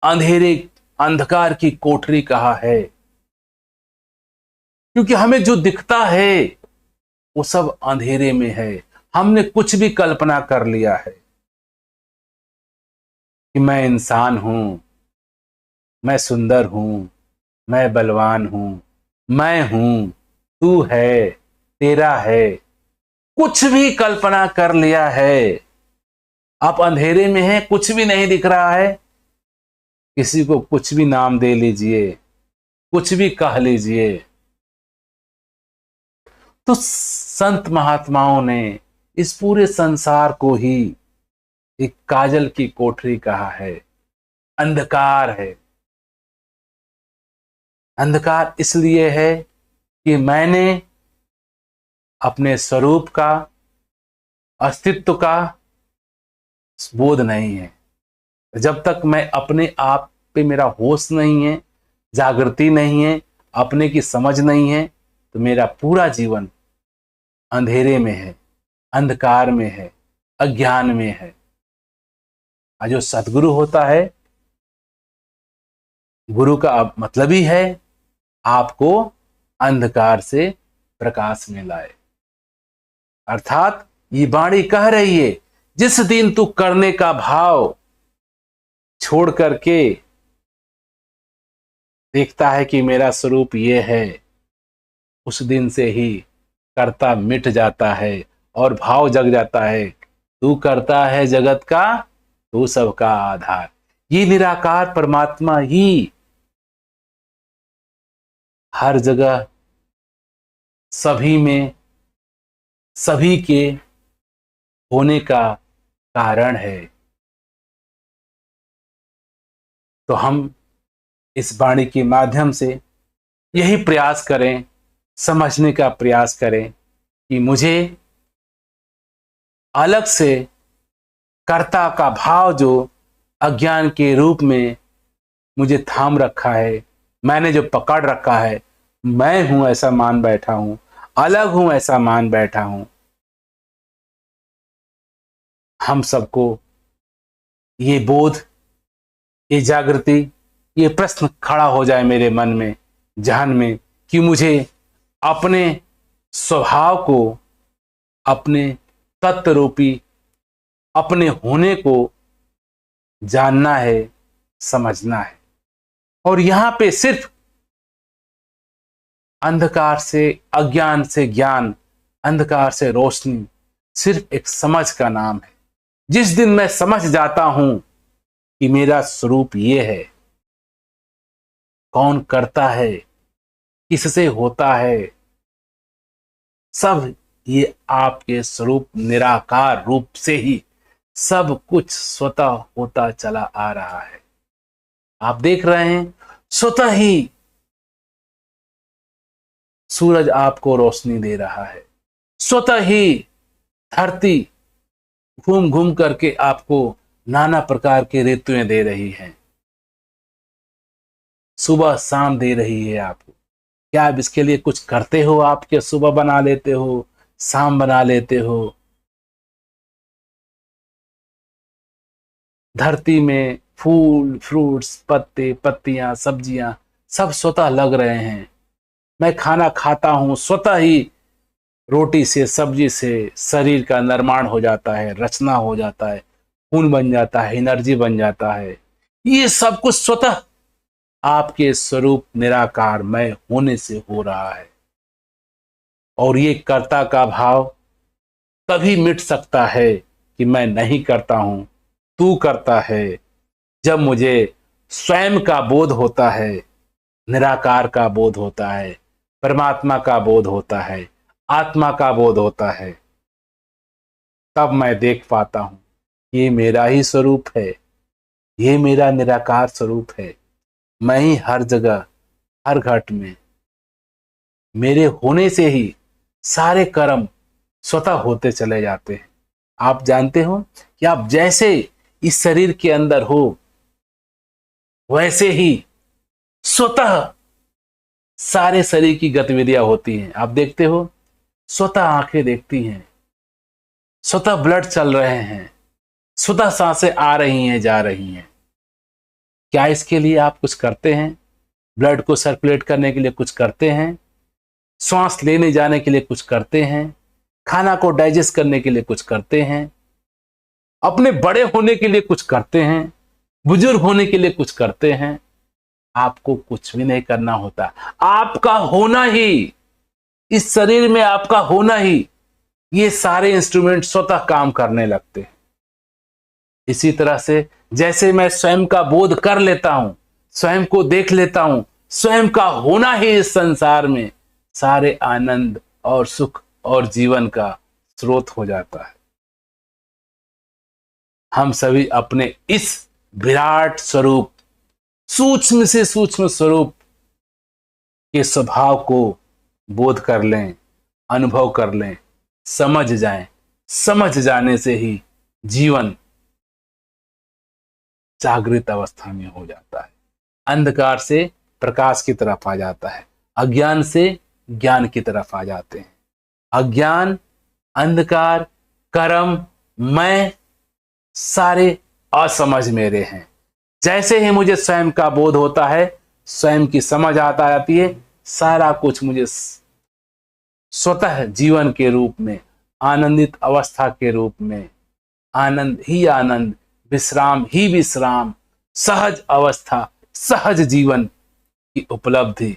अंधेरे, अंधकार की कोठरी कहा है, क्योंकि हमें जो दिखता है वो सब अंधेरे में है। हमने कुछ भी कल्पना कर लिया है कि मैं इंसान हूं, मैं सुंदर हूं, मैं बलवान हूं, मैं हूं, तू है, तेरा है, कुछ भी कल्पना कर लिया है। आप अंधेरे में हैं, कुछ भी नहीं दिख रहा है। किसी को कुछ भी नाम दे लीजिए, कुछ भी कह लीजिए। तो संत महात्माओं ने इस पूरे संसार को ही एक काजल की कोठरी कहा है, अंधकार है। अंधकार इसलिए है कि मैंने अपने स्वरूप का, अस्तित्व का बोध नहीं है। जब तक मैं अपने आप पे, मेरा होश नहीं है, जागृति नहीं है, अपने की समझ नहीं है, तो मेरा पूरा जीवन अंधेरे में है, अंधकार में है, अज्ञान में है। और जो सद्गुरु होता है, गुरु का मतलब ही है आपको अंधकार से प्रकाश में लाए। अर्थात ये वाणी कह रही है, जिस दिन तू करने का भाव छोड़ करके देखता है कि मेरा स्वरूप ये है, उस दिन से ही कर्ता मिट जाता है और भाव जग जाता है। तू करता है जगत का, तू सबका आधार। ये निराकार परमात्मा ही हर जगह, सभी में, सभी के होने का कारण है। तो हम इस वाणी के माध्यम से यही प्रयास करें, समझने का प्रयास करें कि मुझे अलग से कर्ता का भाव जो अज्ञान के रूप में मुझे थाम रखा है, मैंने जो पकड़ रखा है, मैं हूं ऐसा मान बैठा हूं, अलग हूं ऐसा मान बैठा हूं। हम सबको ये बोध, ये जागृति, ये प्रश्न खड़ा हो जाए मेरे मन में, जहन में, कि मुझे अपने स्वभाव को, अपने तत्व रूपी अपने होने को जानना है, समझना है। और यहां पे सिर्फ अंधकार से, अज्ञान से ज्ञान, अंधकार से रोशनी, सिर्फ एक समझ का नाम है। जिस दिन मैं समझ जाता हूं कि मेरा स्वरूप ये है, कौन करता है, किससे होता है, सब ये आपके स्वरूप निराकार रूप से ही सब कुछ स्वतः होता चला आ रहा है। आप देख रहे हैं, स्वतः ही सूरज आपको रोशनी दे रहा है, स्वतः ही धरती घूम घूम करके आपको नाना प्रकार की ऋतुएं दे रही हैं, सुबह शाम दे रही है आपको। क्या आप इसके लिए कुछ करते हो? आपके सुबह बना लेते हो, शाम बना लेते हो। धरती में फूल, फ्रूट्स, पत्ते, पत्तियां, सब्जियां सब स्वतः लग रहे हैं। मैं खाना खाता हूं, स्वतः ही रोटी से, सब्जी से शरीर का निर्माण हो जाता है, रचना हो जाता है, खून बन जाता है, एनर्जी बन जाता है। ये सब कुछ स्वतः आपके स्वरूप निराकार मैं होने से हो रहा है। और ये कर्ता का भाव तभी मिट सकता है कि मैं नहीं करता हूं, तू करता है। जब मुझे स्वयं का बोध होता है, निराकार का बोध होता है, परमात्मा का बोध होता है, आत्मा का बोध होता है, तब मैं देख पाता हूं ये मेरा ही स्वरूप है, ये मेरा निराकार स्वरूप है। मैं ही हर जगह, हर घट में, मेरे होने से ही सारे कर्म स्वतः होते चले जाते हैं। आप जानते हो कि आप जैसे इस शरीर के अंदर हो, वैसे ही स्वतः सारे शरीर की गतिविधियां होती हैं। आप देखते हो, स्वतः आंखें देखती हैं, स्वतः ब्लड चल रहे हैं, स्वतः सांसें आ रही हैं, जा रही हैं। क्या इसके लिए आप कुछ करते हैं? ब्लड को सर्कुलेट करने के लिए कुछ करते हैं? श्वास लेने जाने के लिए कुछ करते हैं? खाना को डाइजेस्ट करने के लिए कुछ करते हैं? अपने बड़े होने के लिए कुछ करते हैं? बुजुर्ग होने के लिए कुछ करते हैं? आपको कुछ भी नहीं करना होता। आपका होना ही, इस शरीर में आपका होना ही, ये सारे इंस्ट्रूमेंट स्वतः काम करने लगते हैं। इसी तरह से जैसे मैं स्वयं का बोध कर लेता हूं, स्वयं को देख लेता हूं, स्वयं का होना ही इस संसार में सारे आनंद और सुख और जीवन का स्रोत हो जाता है। हम सभी अपने इस विराट स्वरूप, सूक्ष्म से सूक्ष्म स्वरूप के स्वभाव को बोध कर लें, अनुभव कर लें, समझ जाएं। समझ जाने से ही जीवन जागृत अवस्था में हो जाता है, अंधकार से प्रकाश की तरफ आ जाता है, अज्ञान से ज्ञान की तरफ आ जाते हैं। अज्ञान, अंधकार, कर्म, मैं, सारे असमझ मेरे हैं। जैसे ही मुझे स्वयं का बोध होता है, स्वयं की समझ आता जाती है, सारा कुछ मुझे स्वतः जीवन के रूप में, आनंदित अवस्था के रूप में, आनंद ही आनंद, विश्राम ही विश्राम, सहज अवस्था, सहज जीवन की उपलब्धि,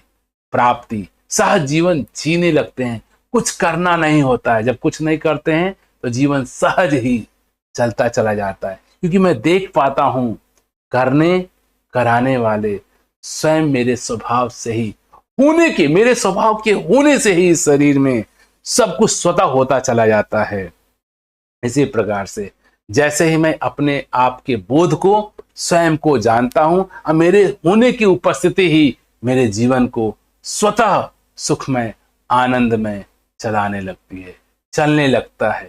प्राप्ति, सहज जीवन जीने लगते हैं। कुछ करना नहीं होता है। जब कुछ नहीं करते हैं तो जीवन सहज ही चलता चला जाता है, क्योंकि मैं देख पाता हूं करने कराने वाले स्वयं मेरे स्वभाव से ही, होने के, मेरे स्वभाव के होने से ही इस शरीर में सब कुछ स्वतः होता चला जाता है। इसी प्रकार से जैसे ही मैं अपने आप के बोध को, स्वयं को जानता हूं, और मेरे होने की उपस्थिति ही मेरे जीवन को स्वतः सुखमय, आनंदमय चलाने लगती है, चलने लगता है।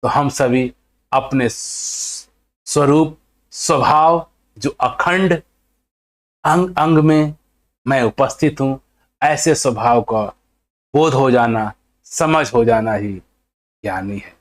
तो हम सभी अपने स्वरूप, स्वभाव जो अखंड अंग अंग में मैं उपस्थित हूं, ऐसे स्वभाव का बोध हो जाना, समझ हो जाना ही ज्ञानी है।